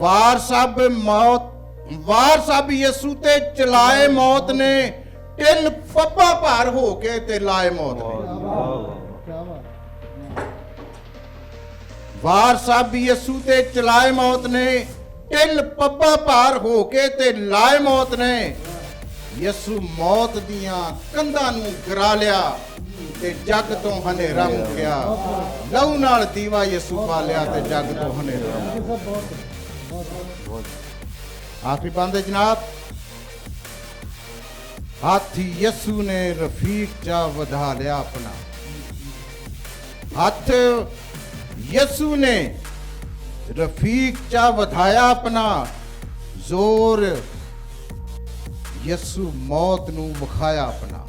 वार साहब मौत, वार साहब यसू ते चलाए मौत ने। टिल पप्पा भार हो के ते लाए मौत ने। वार साहब यसू ते चलाए मौत ने। टिल पप्पा भार हो के ते लाए मौत ने। यसू मौत दियां कंधां नूं गिरा लिया ते जग तो हनेरा मुकिया। लहू नाल दीवा यसू बालिया ते जग तो हनेरा। आखिरी बंद जनाब। हाथी यसू ने रफीक चा वधा लिया अपना, हाथ यसू ने रफीक चा वधाया अपना। जोर यसू मौत नू विखाया अपना।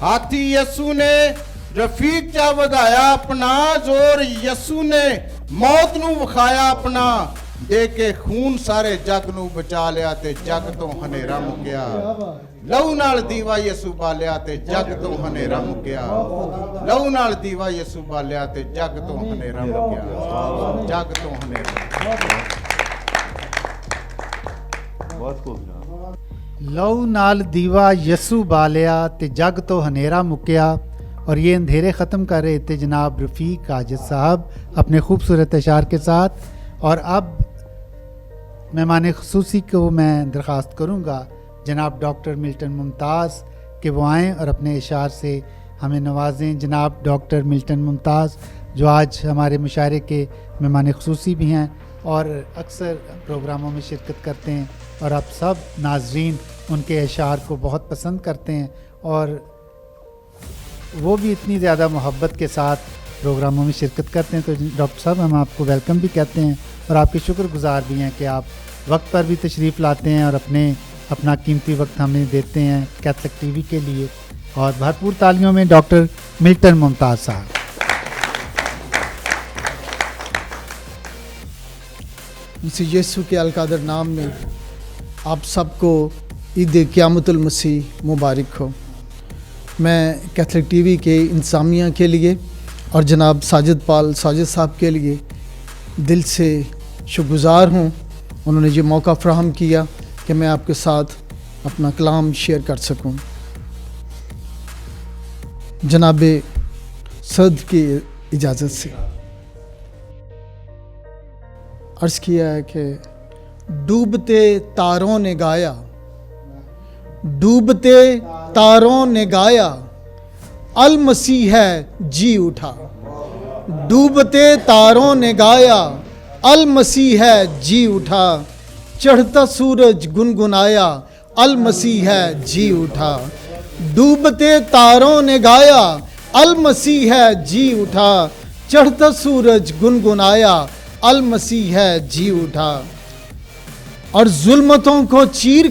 हाथी यसू ने रफीक चा वधाया अपना, जोर यसू ने मौत नू विखाया अपना। दे के खून सारे जग नू बचा लिया ते जग तो हनेरा मुकिया। लहू नाल दीवा यसू बालिया ते जग तो हनेरा मुकिया। लहू नाल दीवा यसू बालिया ते जग तो हनेरा मुकिया। जग तो हनेरा। लहू नाल दीवा यसू बालिया ते जग तो हनेरा मुकिया। और ये अंधेरे ख़त्म कर रहे थे जनाब रफ़ीक काजिद साहब अपने खूबसूरत अशार के साथ। और अब मेहमान ख़ुसूसी को मैं दरख्वास्त करूँगा जनाब डॉक्टर मिल्टन मुमताज़ कि वो आएँ और अपने इशार से हमें नवाजें। जनाब डॉक्टर मिल्टन मुमताज़ जो आज हमारे मुशायरे के मेहमान ख़ुसूसी भी हैं और अक्सर प्रोग्रामों में शिरकत करते हैं, और आप सब नाजरीन उनके इशार को बहुत पसंद करते हैं, और वो भी इतनी ज़्यादा मोहब्बत के साथ प्रोग्रामों में शिरकत करते हैं। तो डॉक्टर साहब हम आपको वेलकम भी कहते हैं और आपके शुक्रगुजार भी हैं कि आप वक्त पर भी तशरीफ़ लाते हैं और अपना कीमती वक्त हमें देते हैं कैथलिक टीवी के लिए। और भरपूर तालियों में डॉक्टर मिल्टन मुमताज़ साहब। मसीह यीशु के अलकादर नाम में आप सबको ईद क़यामतुल मसीह मुबारक हो। मैं कैथलिक टीवी के इंतज़ामिया के लिए और जनाब साजिद साहब के लिए दिल से शुक्रगुजार हूँ। उन्होंने ये मौका फ़राहम किया कि मैं आपके साथ अपना कलाम शेयर कर सकूँ। जनाब सद की इजाज़त से अर्ज़ किया है कि डूबते तारों ने गाया, डूबते तारों ने गाया, अल मसीह है जी उठा। डूबते तारों ने गाया, अल मसीह है जी उठा। चढ़ता सूरज गुनगुनाया, अल मसीह है जी उठा। डूबते तारों ने गाया, अल मसीह है जी उठा। चढ़ता सूरज गुनगुनाया, अल मसीह है जी उठा। और जुल्मतों को चीर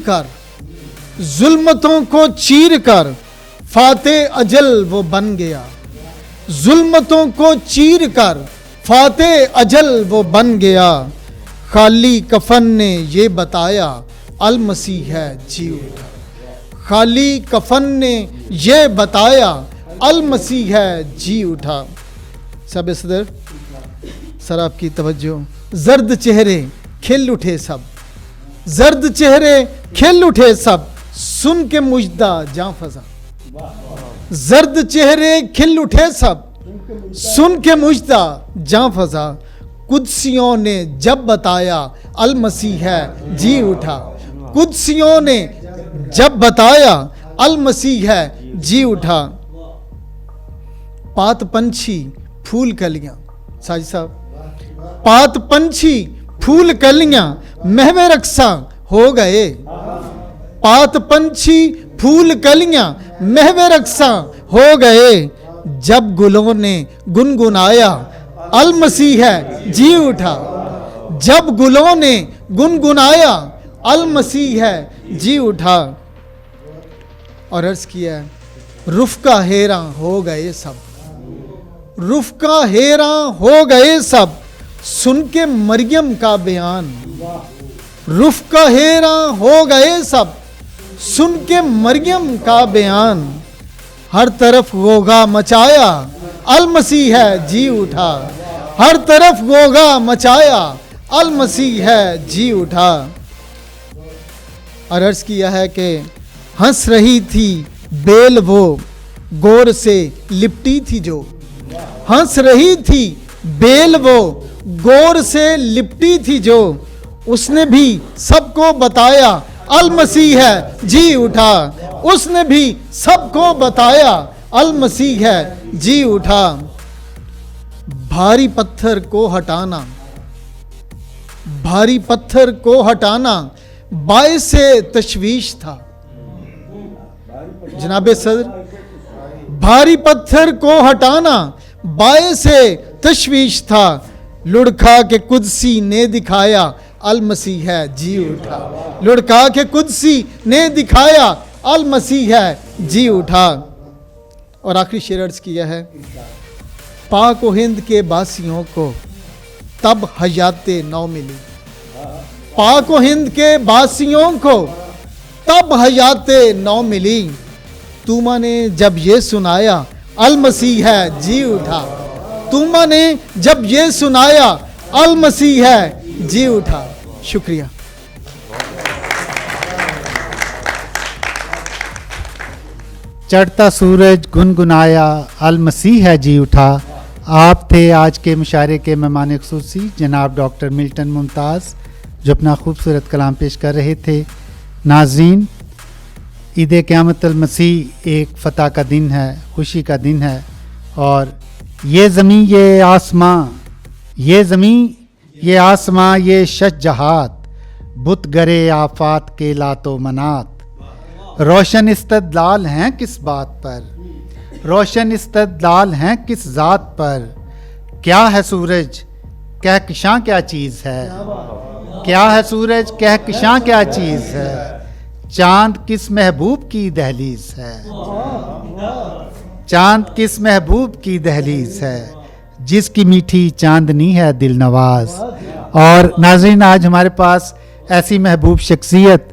कर फाते अजल वो बन गया। जुल्मतों को चीर कर फाते अजल वो बन गया। खाली कफन ने ये बताया, अल मसीह है जी उठा। खाली कफन ने ये बताया, अल मसीह है जी उठा। सब सदर सर आपकी तवज्जो। जर्द चेहरे खिल उठे सब, जर्द चेहरे खिल उठे सब, सुन के मुजदा जां फजा। जर्द चेहरे खिल उठे सब, सुन के मुजदा जां फजा। कुदसियों ने जब बताया, अल मसीह है जी उठा। कुदसियों ने जब बताया, अल मसीह है जी उठा। पात पंछी फूल कलियां, साजी साहब, पात पंछी फूल कलियां महवे रक्सा हो गए। पात पंछी फूल कलियां महवे रक्सा हो गए। जब गुलों ने गुनगुनाया, अल मसीह है जी उठा। जब गुलों ने गुनगुनाया, अल मसीह है जी उठा। और अर्ज किया, रुफ का हेरा हो गए सब, रुफ का हेरा हो गए सब, सुन के मरियम का बयान। रुफ का हेरा हो गए सब, सुन के मरियम का बयान। हर तरफ गोगा मचाया, अल मसीह है जी उठा। हर तरफ गोगा मचाया, अल मसीह है जी उठा। और अर्ज किया है कि हंस रही थी बेल वो गोर से लिपटी थी जो। हंस रही थी बेल वो गोर से लिपटी थी जो। उसने भी सबको बताया, अल मसीह है जी उठा। उसने भी सबको बताया, अल मसीह है जी उठा। भारी पत्थर को हटाना, भारी पत्थर को हटाना बाइसे तशवीश था। जनाबे सदर, भारी पत्थर को हटाना बाइसे तशवीश था। लुढ़का के कुदसी ने दिखाया, अल मसीह है जी उठा। लुढ़का के कुदसी ने दिखाया, अल मसीह है जी उठा। और आखिरी शेर अर्ज किया है, पाक व हिंद के बासियों को तब हयाते नौ मिली। पाक व हिंद के बासियों को तब हयाते नौ मिली। तुमा ने जब ये सुनाया, अल मसीह है जी उठा। तुमा ने जब ये सुनाया, अल मसीह है जी उठा। शुक्रिया। चढ़ता सूरज गुनगुनाया, अल मसीह है जी उठा। आप थे आज के मुशायरे के मेहमान ख़ुसूसी जनाब डॉक्टर मिल्टन मुमताज़, جو اپنا خوبصورت کلام پیش کر رہے تھے. ناظرین، عید قیامت المسیح ایک فتح کا دن ہے، خوشی کا دن ہے، اور یہ زمین یہ آسماں، یہ زمین یہ آسماں، یہ شش جہات، بت گرے آفات کے لات و منات، روشن استدلال ہیں کس بات پر، روشن استدلال ہیں کس ذات پر. کیا ہے سورج کہکشاں کیا چیز ہے، کیا ہے سورج کہکشاں کیا چیز ہے، چاند کس محبوب کی دہلیز ہے، چاند کس محبوب کی دہلیز ہے، جس کی میٹھی چاندنی ہے دل نواز. اور ناظرین، آج ہمارے پاس ایسی محبوب شخصیت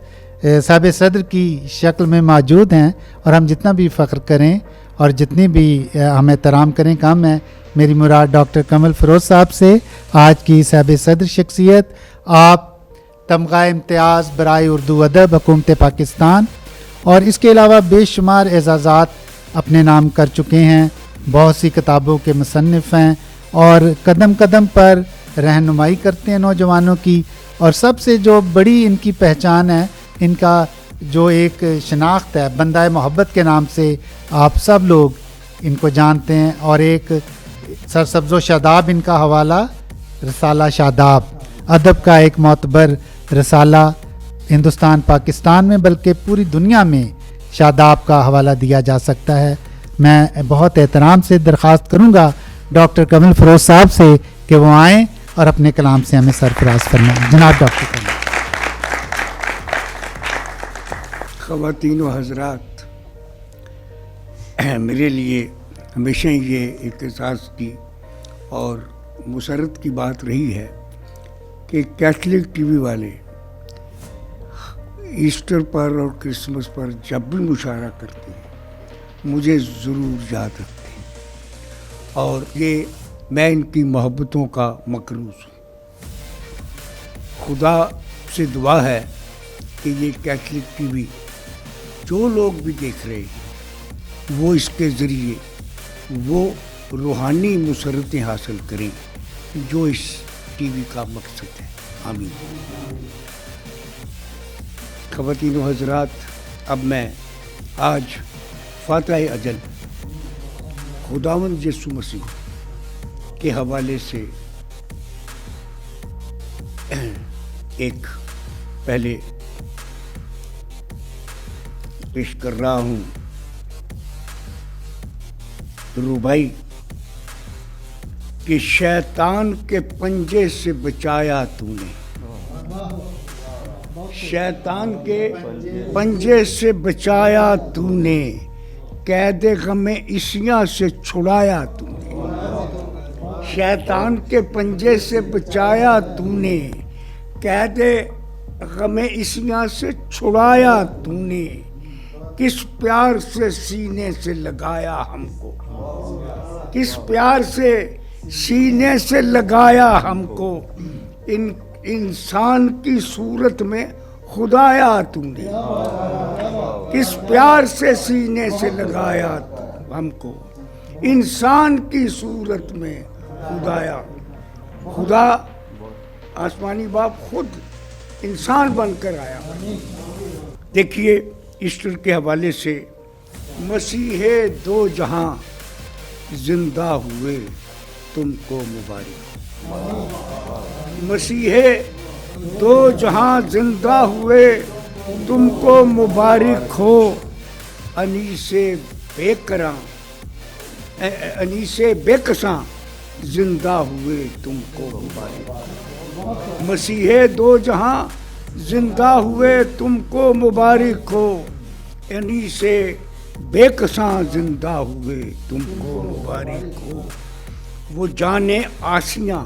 صاحب صدر کی شکل میں موجود ہیں، اور ہم جتنا بھی فخر کریں اور جتنی بھی ہم احترام کریں کم ہے. میری مراد ڈاکٹر کمل فیروز صاحب سے آج کی صاحب صدر شخصیت. آپ تمغہ امتیاز برائے اردو ادب حکومت پاکستان، اور اس کے علاوہ بے شمار اعزازات اپنے نام کر چکے ہیں، بہت سی کتابوں کے مصنف ہیں، اور قدم قدم پر رہنمائی کرتے ہیں نوجوانوں کی. اور سب سے جو بڑی ان کی پہچان ہے، ان کا جو ایک شناخت ہے، بندہ محبت کے نام سے آپ سب لوگ ان کو جانتے ہیں. اور ایک سرسبز و شاداب ان کا حوالہ رسالہ شاداب، ادب کا ایک معتبر رسالہ ہندوستان پاکستان میں بلکہ پوری دنیا میں شاداب کا حوالہ دیا جا سکتا ہے. میں بہت احترام سے درخواست کروں گا ڈاکٹر کمل فیروز صاحب سے کہ وہ آئیں اور اپنے کلام سے ہمیں سرفراز فرمائیں. جناب ڈاکٹر کمل. خواتین و حضرات، میرے لیے ہمیشہ یہ ایک اعزاز کی اور مسرت کی بات رہی ہے کہ کیتھولک ٹی وی والے ایسٹر پر اور کرسمس پر جب بھی مشاہرہ کرتے ہیں مجھے ضرور یاد رکھتے ہیں، اور یہ میں ان کی محبتوں کا مقروض ہوں. خدا سے دعا ہے کہ یہ کیتھولک ٹی وی جو لوگ بھی دیکھ رہے ہیں وہ اس کے ذریعے وہ روحانی مسرتیں حاصل کریں جو اس ٹی وی کا مقصد ہے. آمین. خواتین و حضرات، اب میں آج فاتح اجل خداوند یسوع مسیح کے حوالے سے ایک پہلے پیش کر رہا ہوں روبائی کہ شیطان کے پنجے سے بچایا تو نے، شیطان کے پنجے سے بچایا تو نے، قید غم عیسیاں سے چھڑایا تو نے، شیطان کے پنجے سے بچایا تو نے، قید غم عیسیاں سے چھڑایا تو نے، کس پیار سے سینے سے لگایا ہم کو، کس پیار سے سینے سے لگایا ہم کو، انسان کی صورت میں خدایا تو نے، کس پیار سے سینے سے لگایا ہم کو، انسان کی صورت میں خدایا. خدا آسمانی باپ خود انسان بن کر آیا. دیکھیے ایسٹر کے حوالے سے، مسیح دو جہاں زندہ ہوئے تم کو مبارک، مسیح دو جہاں زندہ ہوئے تم کو مبارک ہو، انیسے بے کراں انیسے بے کساں زندہ ہوئے تم کو مبارک ہو، مسیح دو جہاں زندہ ہوئے تم کو مبارک ہو، انیسے بے کساں زندہ ہوئے تم کو مبارک ہو، وہ جانے آسیاں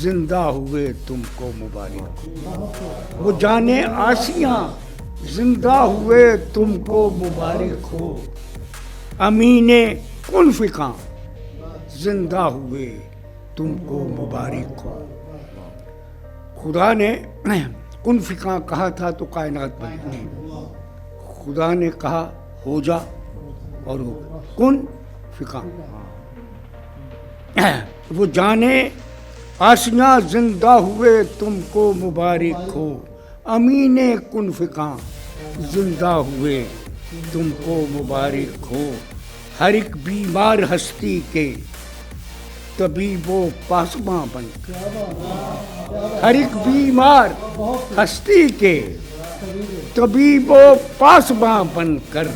زندہ ہوئے تم کو مبارک ہو، وہ جانے آسیاں زندہ ہوئے تم کو مبارک ہو، امین کن فکاں زندہ ہوئے تم کو مبارک ہو. خدا نے کن فکاں کہا تھا تو کائنات بنی تھی، خدا نے کہا ہو جا اور ہو گیا. کن فکاں، وہ جانے आसियाँ जिंदा हुए तुमको मुबारक हो, अमीन कुन फिकां जिंदा हुए तुमको मुबारक हो। हर एक बीमार हस्ती के तबीबो पासबां बनकर, हर एक बीमार हस्ती के तबीबो पासबां बनकर,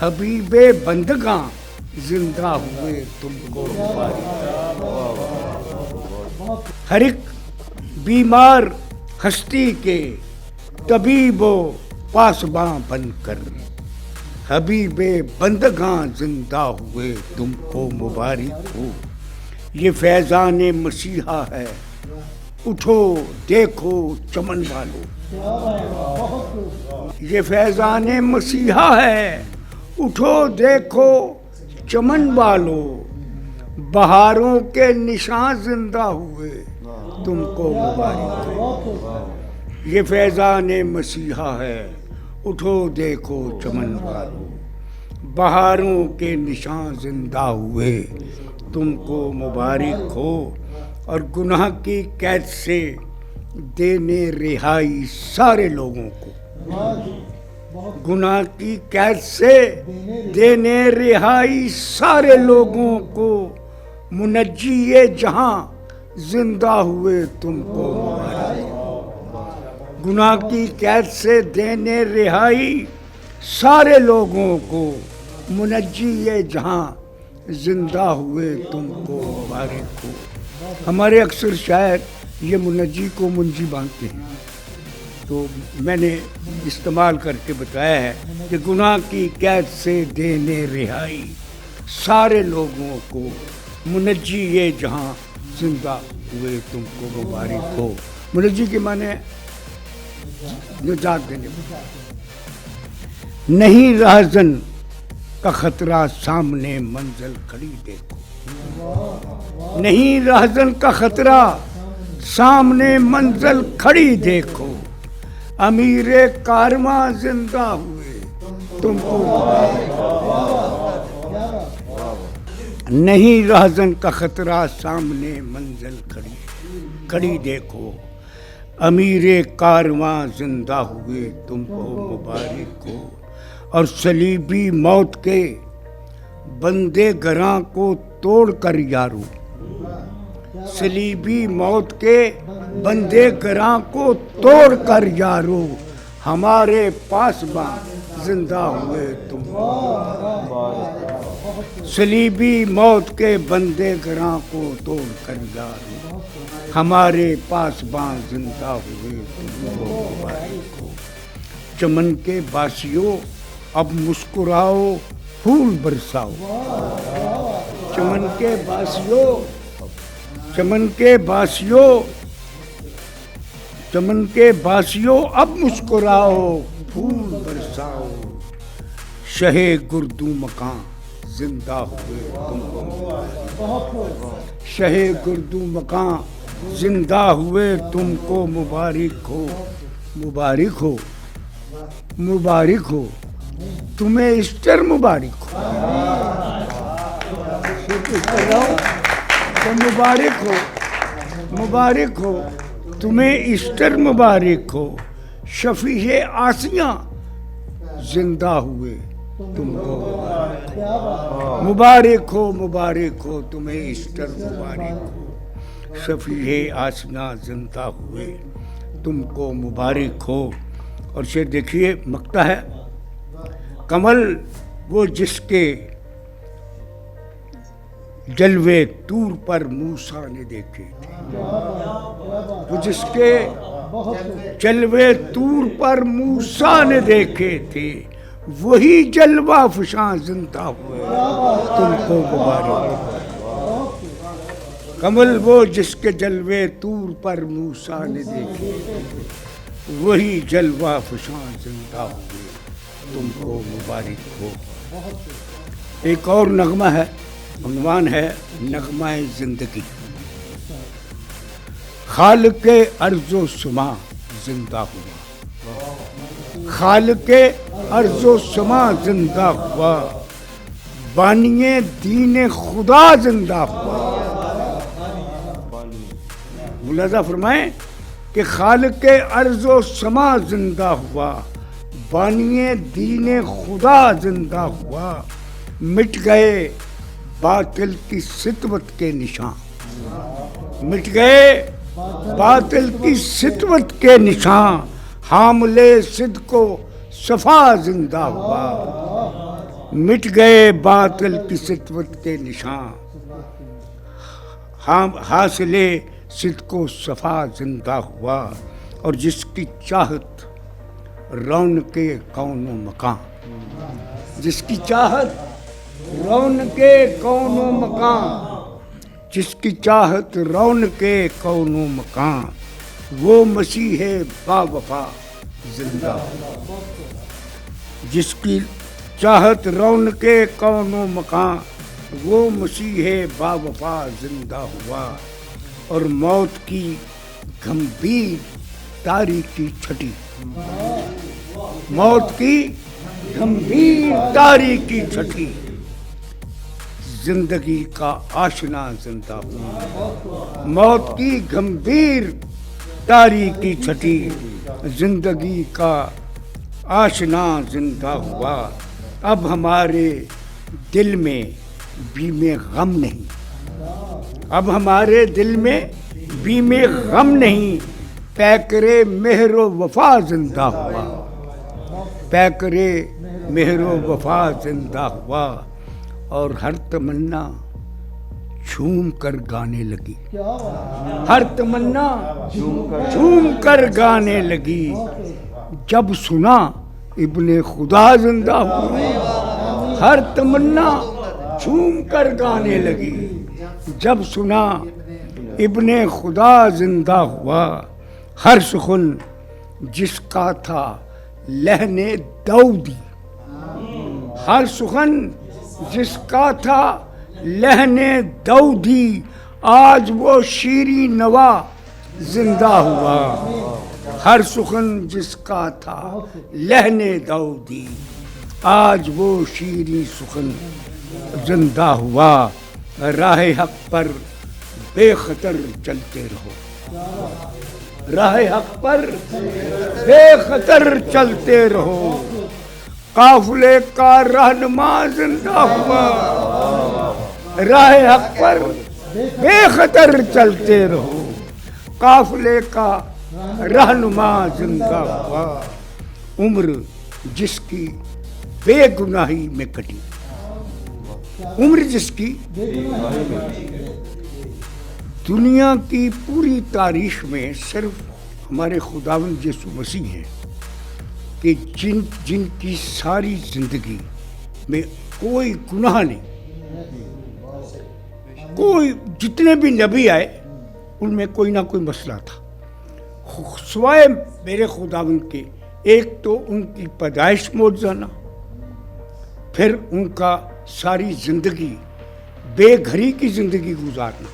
हबीबे बंदगां जिंदा हुए तुमको मुबारक हो। हर एक बीमार हस्ती के तबीबो पासबां बनकर, हबीबे बंदगां जिंदा हुए तुमको मुबारक हो। ये फैज़ान मसीहा है, उठो देखो चमन वालो। ये फैज़ान मसीहा है, उठो देखो चमन वालो। बहारों के निशान जिंदा हुए तुमको मुबारक हो। ये फैज़ान मसीहा है, उठो देखो चमन वालो। बहारों के निशान जिंदा हुए तुमको मुबारक हो। और गुनाह की कैद से देने रिहाई सारे लोगों को, गुनाह की कैद से देने रिहाई सारे लोगों को। मुनज्जी जहां जिंदा हुए तुमको मुबारक हो। गुनाह की कैद से देने रिहाई सारे लोगों को। मुनज्जी जहां जिंदा हुए तुमको मुबारक हो। हमारे अक्सर शायर ये मुनज्जी को मुंजी बांधते हैं, तो मैंने इस्तेमाल करके बताया है कि गुनाह की कैद से देने रिहाई सारे लोगों को। मुनज्जी ये जहां जिंदा हुए तुमको मुबारक हो। मुनज्जी के माने निजात देने वाला। नहीं राहजन का खतरा सामने मंजिल खड़ी देखो। नहीं राहजन का खतरा सामने मंजिल खड़ी देखो। अमीरे कारवां जिंदा हुए तुमको। नहीं राहजन का खतरा सामने मंजिल खड़ी देखो। अमीरे कारवां जिंदा हुए तुमको मुबारक हो। और सलीबी मौत के बंदे गरां को तोड़ कर यारो। सलीबी मौत के बंदे गरां को तोड़ कर यारो। हमारे पासबां जिंदा हुए तुम। सलीबी मौत के बंदे गरां को तोड़ कर यारो। हमारे पासबां जिंदा हुए तुमको मुबारक हो। चमन के बासियों अब मुस्कुराओ फूल बरसाओ। चमन के बासियों, चमन के बासियों, चमन के बासियों अब मुस्कुराओ फूल बरसाओ। शहे गुर्दू मकान जिंदा हुए तुमको। शहे गुर्दू मकान जिंदा हुए तुमको मुबारक हो। मुबारक हो, मुबारक हो, तुम्हें ईस्टर मुबारक हो। तो मुबारक हो, मुबारक हो, तुम्हें ईस्टर मुबारक हो। शफीए आसियां जिंदा हुए तुमको मुबारक हो। मुबारक हो, तुम्हें ईस्टर मुबारक हो। शफीए आसियां जिंदा हुए तुमको मुबारक हो। और शेर देखिए, मक्ता है। कमल वो जिसके जलवे तूर पर मूसा ने देखे थे। वो जिसके जलवे तूर पर मूसा ने देखे थे, वही जलवा फशां जिंदा हुए तुमको मुबारक। कमल वो जिसके जलवे तूर पर मूसा ने देखे थे, वही जलवा फशां जिंदा हुए तुमको मुबारक हो। एक और नगमा है, उन्वान है नगमा जिंदगी। खालिक़े अर्ज़ो समा जिंदा हुआ। खालिक़े अर्ज़ो समा जिंदा हुआ। बानिए दीन खुदा जिंदा हुआ। मुलाजा फरमाएं कि खालिक अर्ज़ व समा जिंदा हुआ, बानिए दीन खुदा जिंदा हुआ, मिट गए बातिल की सितवत के निशान, मिट गए बातिल की सितवत के निशान, हामले सिद्ध को सफा जिंदा हुआ, मिट गए बातिल की सितवत के निशान, हासिले सिद्ध को सफा जिंदा हुआ। और जिसकी चाहत रौनके कौनो मकान, जिसकी चाहत रौनके कौनो मकान, जिसकी चाहत रौनके कौनो मकान, वो मसीह बावफा जिंदा हुआ। जिसकी चाहत रौनके कौनो मकान, वो मसीह बावफा जिंदा हुआ। और मौत की गंभीर तारीकी छटी, मौत की गंभीर तारीकी छटी, जिंदगी का आशना जिंदा हुआ। मौत की गंभीर तारीकी छटी, जिंदगी का आशना जिंदा हुआ। अब हमारे दिल में बीमे गम नहीं, अब हमारे दिल में बीमे गम नहीं, पैकरे मेहरो वफा जिंदा हुआ, पैकरे मेहरो वफा जिंदा हुआ। और हर तमन्ना झूम कर गाने लगी, हर तमन्ना झूम कर गाने लगी, जब सुना इब्ने खुदा जिंदा हुआ। हर तमन्ना झूम कर गाने लगी, जब सुना इब्ने खुदा जिंदा हुआ। हर सुखन जिसका था लहने दाऊदी, हर सुखन जिसका था लहने दाऊदी, आज वो शीरी नवा जिंदा हुआ। हर सुखन जिसका था लहने दाऊदी, आज वो शीरी सुखन जिंदा हुआ। राह हक पर बेखतर चलते रहो, राह हक पर बेखतर चलते रहो, काफिले का रहनुमा जिंदा हुआ। राह हक पर बेखतर चलते रहो, काफिले का रहनुमा जिंदा हुआ। उम्र जिसकी बेगुनाही में कटी, उम्र जिसकी दुनिया की पूरी तारीख में सिर्फ हमारे खुदावंद यीशु मसीह हैं कि जिनकी सारी जिंदगी में कोई गुनाह नहीं, कोई जितने भी नबी आए उनमें कोई ना कोई मसला था, सिवाय मेरे खुदावंद के। एक तो उनकी पैदाइश मौजूदा, फिर उनका सारी जिंदगी बेघरी की जिंदगी गुजारना।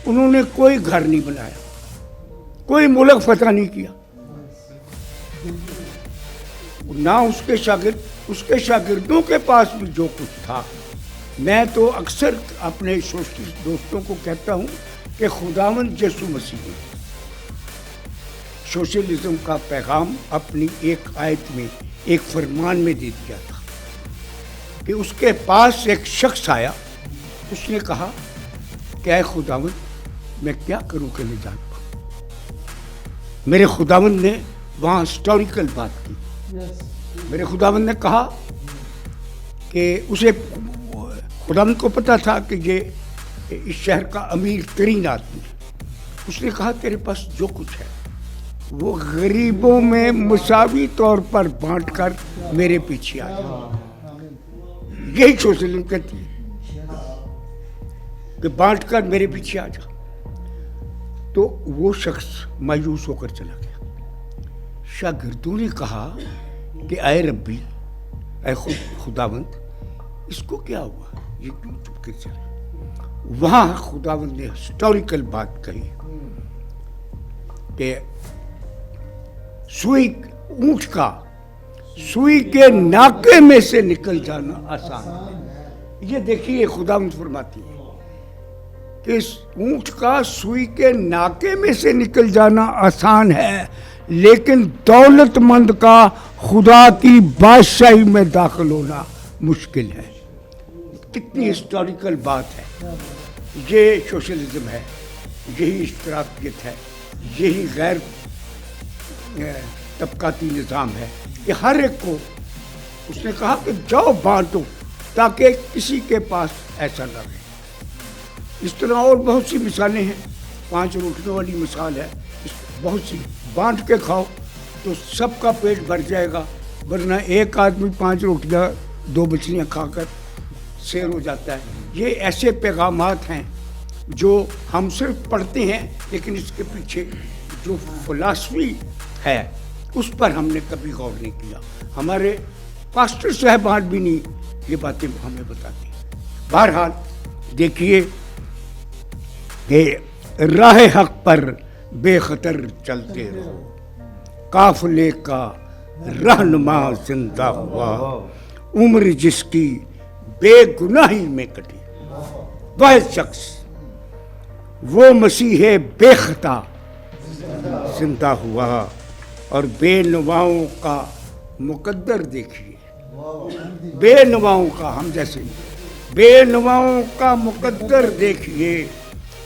उन्होंने कोई घर नहीं बनाया, कोई मुल्क फतह नहीं किया, ना उसके शागिर्दों के पास भी जो कुछ था। मैं तो अक्सर अपने सोशलिस्ट दोस्तों को कहता हूँ कि खुदावंद यीशु मसीह ने सोशलिज्म का पैगाम अपनी एक आयत में, एक फरमान में दे दिया था कि उसके पास एक शख्स आया, उसने कहा कि ऐ खुदावंद मैं क्या करूं कि मैं जान पाऊं। मेरे खुदावंद ने वहाँ हिस्टोरिकल बात की। मेरे खुदावंद ने कहा कि उसे खुदावंद को पता था कि ये इस शहर का अमीर तरीन आदमी है। उसने कहा तेरे पास जो कुछ है वो गरीबों में मुसावी तौर पर बांटकर मेरे पीछे आ जा। यही सोशलिज्म कहती है कि बांटकर मेरे पीछे आ जा। तो वो शख्स मायूस होकर चला गया। शागिर्दों ने कहा कि आए रब्बी, ऐ खुदावंद, इसको क्या हुआ, ये क्यों चुप कर चला। वहाँ खुदावंद ने हिस्टोरिकल बात कही कि सुई ऊंट का सुई के नाके में से निकल जाना आसान है। ये देखिए खुदावंद फरमाती है कि इस ऊंट का सुई के नाके में से निकल जाना आसान है, लेकिन दौलतमंद का खुदा की बादशाही में दाखिल होना मुश्किल है। कितनी हिस्टोरिकल बात है। ये सोशलिज्म है, यही इश्तराकियत है, यही गैर तबकाती निज़ाम है कि हर एक को उसने कहा कि जाओ बांटो ताकि किसी के पास ऐसा न रहे। इस तरह और बहुत सी मिसालें हैं। 5 रोटियों वाली मिसाल है, बहुत सी। बांट के खाओ तो सबका पेट भर जाएगा, वरना एक आदमी 5 रोटियां 2 मछलियां खाकर शेर हो जाता है। ये ऐसे पैगामात हैं जो हम सिर्फ पढ़ते हैं, लेकिन इसके पीछे जो फिलॉसफी है उस पर हमने कभी गौर नहीं किया। हमारे पास्टर साहबान भी नहीं ये बातें हमें बताते। बहरहाल देखिए कि राह हक पर बेखतर चलते रहो, काफिले का रहनुमा जिंदा हुआ, उम्र जिसकी बेगुनाही में कटी। वह शख्स वो मसीह बेखता जिंदा हुआ और बेनवाओं का मुकद्दर देखिए। बेनवाओं का, हम जैसे बेनवाओं का मुकद्दर देखिए,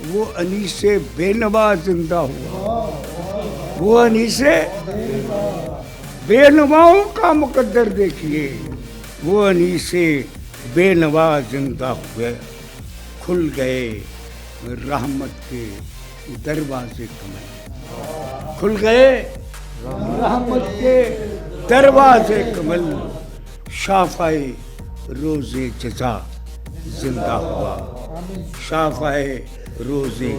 वो अनीसे बेनवा जिंदा हुआ। वो अनीसे बेनवाओं का मुकद्दर देखिए, वो अनीसे बेनवा जिंदा हुए। खुल गए रहमत के दरवाजे कमल, खुल गए रहमत के दरवाजे कमल, शाफाए रोज़े जज़ा जिंदा हुआ, शाफाए रोज़े।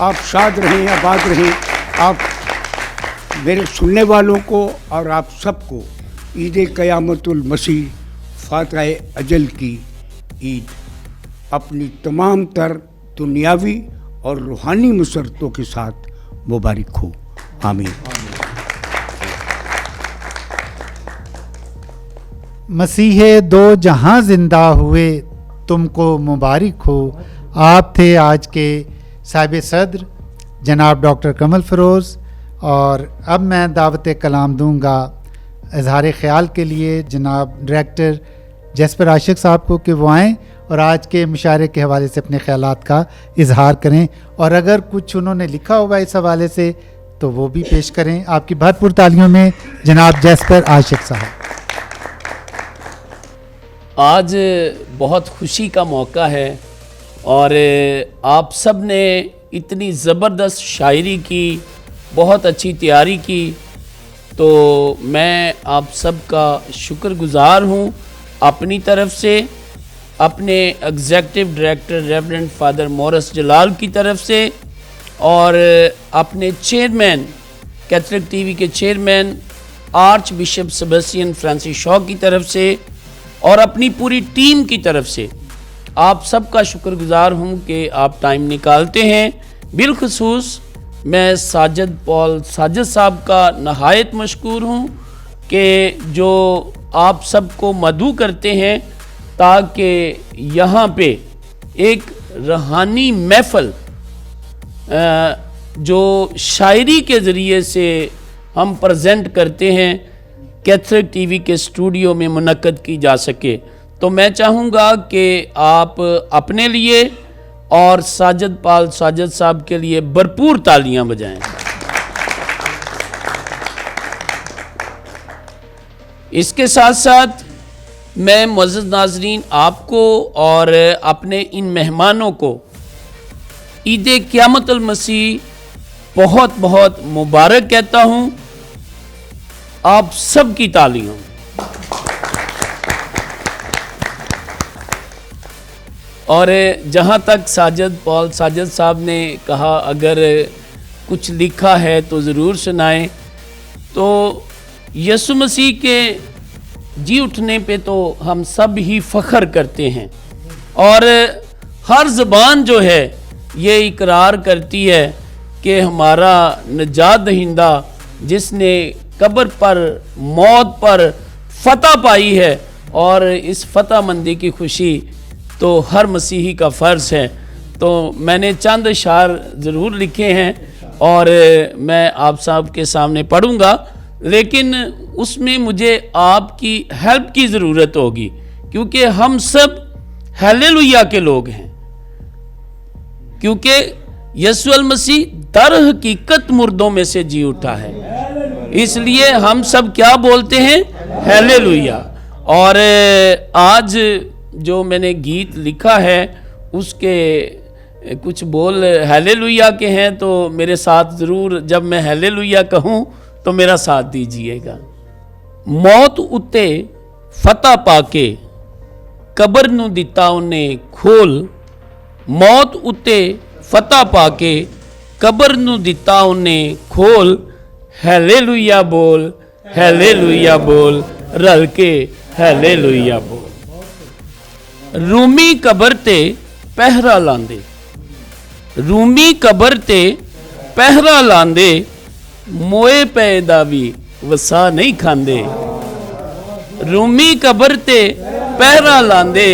आप शाद रहें, आबाद रहें। आप मेरे सुनने वालों को और आप सबको ईद क़यामतुल मसीह फातिह अजल की ईद अपनी तमाम तर दुनियावी और रूहानी मुसरतों के साथ मुबारक हो। आमीन। मसीहे दो जहां जिंदा हुए तुमको मुबारक हो। आप थे आज के साहिब सदर जनाब डॉक्टर कमल फरोज़, और अब मैं दावत कलाम दूंगा इजहार ख़्याल के लिए जनाब डायरेक्टर जैस्पर आशिक साहब को कि वो आएँ और आज के मुशायरे के हवाले से अपने ख़यालात का इजहार करें, और अगर कुछ उन्होंने लिखा हुआ इस हवाले से तो वो भी पेश करें। आपकी भरपूर तालियों में जनाब जैस्पर आशिक साहब। आज बहुत खुशी का मौका है और आप सब ने इतनी ज़बरदस्त शायरी की, बहुत अच्छी तैयारी की, तो मैं आप सब का शुक्रगुज़ार हूँ। अपनी तरफ से, अपने executive director reverend father Morris Jalal की तरफ से, और अपने चेयरमैन कैथलिक टीवी के chairman archbishop Sebastian Francis Shaw की तरफ से, और अपनी पूरी टीम की तरफ से आप सबका शुक्रगुज़ार हूँ कि आप टाइम निकालते हैं। बिलखसूस मैं साजिद पॉल साजिद साहब का नहायत मशकूर हूँ कि जो आप सबको मदऊ करते हैं ताकि यहाँ पे एक रूहानी महफ़िल जो शायरी के ज़रिए से हम प्रेजेंट करते हैं कैथलिक टीवी के स्टूडियो में मुनक्कद की जा सके। तो मैं चाहूँगा कि आप अपने लिए और साजिद पाल साजिद साहब के लिए भरपूर तालियां बजाएं। इसके साथ साथ मैं मुअज़्ज़ज़ नाज़रीन आपको और अपने इन मेहमानों को ईद क़यामतुल मसीह बहुत बहुत मुबारक कहता हूँ। आप सब की तालियों। और जहाँ तक साजिद पॉल साजिद साहब ने कहा अगर कुछ लिखा है तो ज़रूर सुनाएं, तो यसु मसीह के जी उठने पे तो हम सब ही फ़ख्र करते हैं, और हर ज़बान जो है ये इकरार करती है कि हमारा निजात दहिंदा जिसने कब्र पर, मौत पर फ़तह पाई है, और इस फ़तह मंदी की खुशी तो हर मसीही का फ़र्ज़ है। तो मैंने चंद अशार ज़रूर लिखे हैं और मैं आप साहब के सामने पढ़ूंगा, लेकिन उसमें मुझे आपकी हेल्प की ज़रूरत होगी, क्योंकि हम सब हालेलुया के लोग हैं। क्योंकि यीशु अल मसीह दर हकीकत मुर्दों में से जी उठा है, इसलिए हम सब क्या बोलते हैं? हालेलुया। और आज जो मैंने गीत लिखा है उसके कुछ बोल हालेलुया के हैं, तो मेरे साथ ज़रूर जब मैं हालेलुया कहूँ तो मेरा साथ दीजिएगा। मौत उत्ते फतह पाके कबर नू दिता उन्हें खोल, मौत उत्ते फतह पाके कबर नू दिता उन्हें खोल, हालेलुया बोल, हालेलुया बोल, रल के हालेलुया बोल। रूमी कबर ते पहरा लांदे, रूमी कबर ते पहरा लांदे, मोए पैदा भी वसा नहीं खांदे। रूमी कबर ते पहरा लांदे,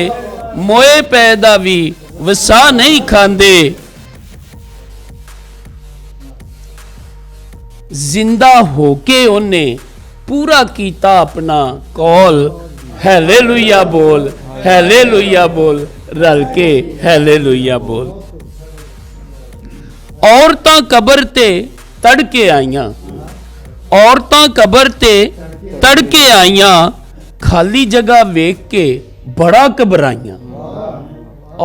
मोए पैदा भी वसा नहीं खांदे। जिंदा होके उन्हें पूरा कीता अपना कौल, हालेलुया बोल, हालेलुया बोल, रल के हालेलुया बोल। औरतां कबर ते तड़के आईयां, औरतां कबर ते तड़के आईयां, खाली जगह वेख के बड़ा घबराइयां।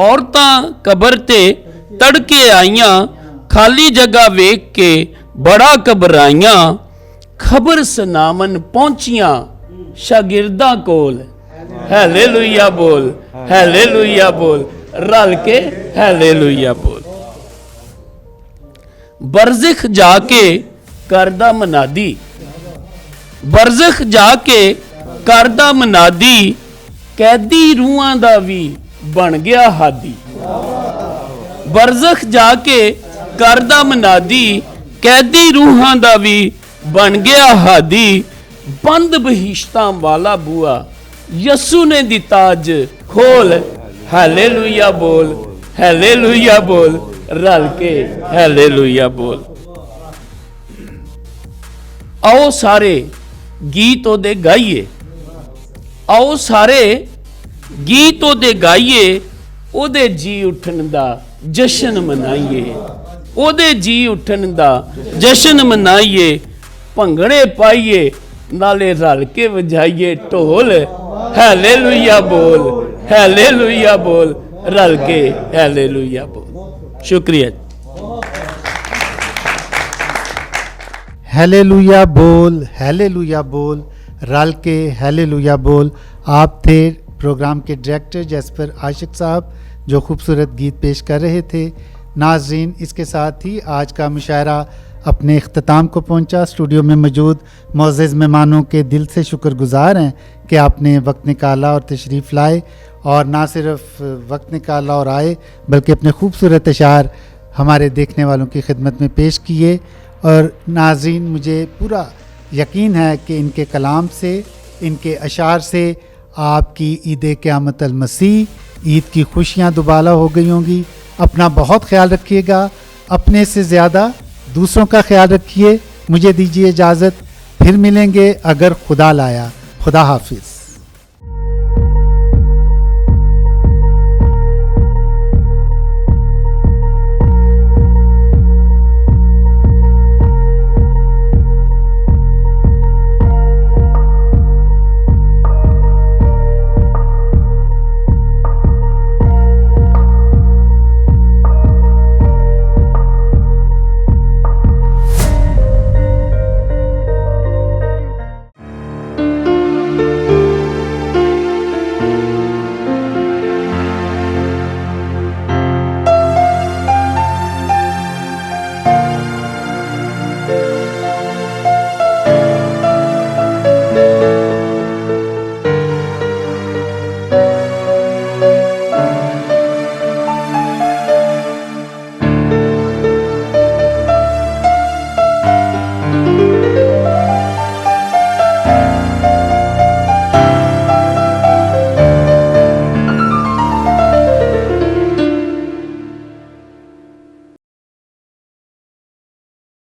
औरतां कबर ते तड़के आईयां, खाली जगह वेख के बड़ा घबराइयां। खबर सुनावन पहुंचियां शागिर्दां कोल, हालेलुया बोल, हालेलुया बोल, रल के हालेलुया बोल। बरज़ख जाके करदा मनादी, बरज़ख जाके करदा मनादी, कैदी रूहां दा भी बन गया हादी। बरज़ख जाके करदा मनादी, कैदी रूहां दा भी बन गया हादी। बंद बहिश्तां वाला बुआ यसू ने दिता अज खोल, हालेलुया बोल, हालेलुया बोल, रल के हालेलुया बोल। आओ सारे गीत ओदे गाइए, आओ सारे गीत ओदे गाइए, ओदे जी उठन दा जश्न मनाइए, ओदे जी उठन दा जश्न मनाइए। भंगड़े पाइए नाले रल के वजाइए ढोल, हालेलुया बोल, हालेलुया बोल, रल के हालेलुया बोल। शुक्रिया। हालेलुया बोल, हालेलुया बोल, रल के हालेलुया बोल। आप थे प्रोग्राम के डायरेक्टर जैस्पर आशिक साहब, जो खूबसूरत गीत पेश कर रहे थे। नाज़रीन, इसके साथ ही आज का मुशायरा अपने इख्तिताम को पहुंचा। स्टूडियो में मौजूद मोअज़्ज़िज़ मेहमानों के दिल से शुक्रगुजार हैं कि आपने वक्त निकाला और तशरीफ़ लाए, और ना सिर्फ वक्त निकाला और आए, बल्कि अपने खूबसूरत अशार हमारे देखने वालों की खिदमत में पेश किए। और नाज़रीन, मुझे पूरा यकीन है कि इनके कलाम से, इनके अशार से आपकी ईद क़यामत अल मसीह, ईद की खुशियाँ दुबाला हो गई होंगी। अपना बहुत ख्याल रखिएगा, अपने से ज़्यादा दूसरों का ख्याल रखिए। मुझे दीजिए इजाज़त, फिर मिलेंगे अगर खुदा लाया। खुदा हाफिज़।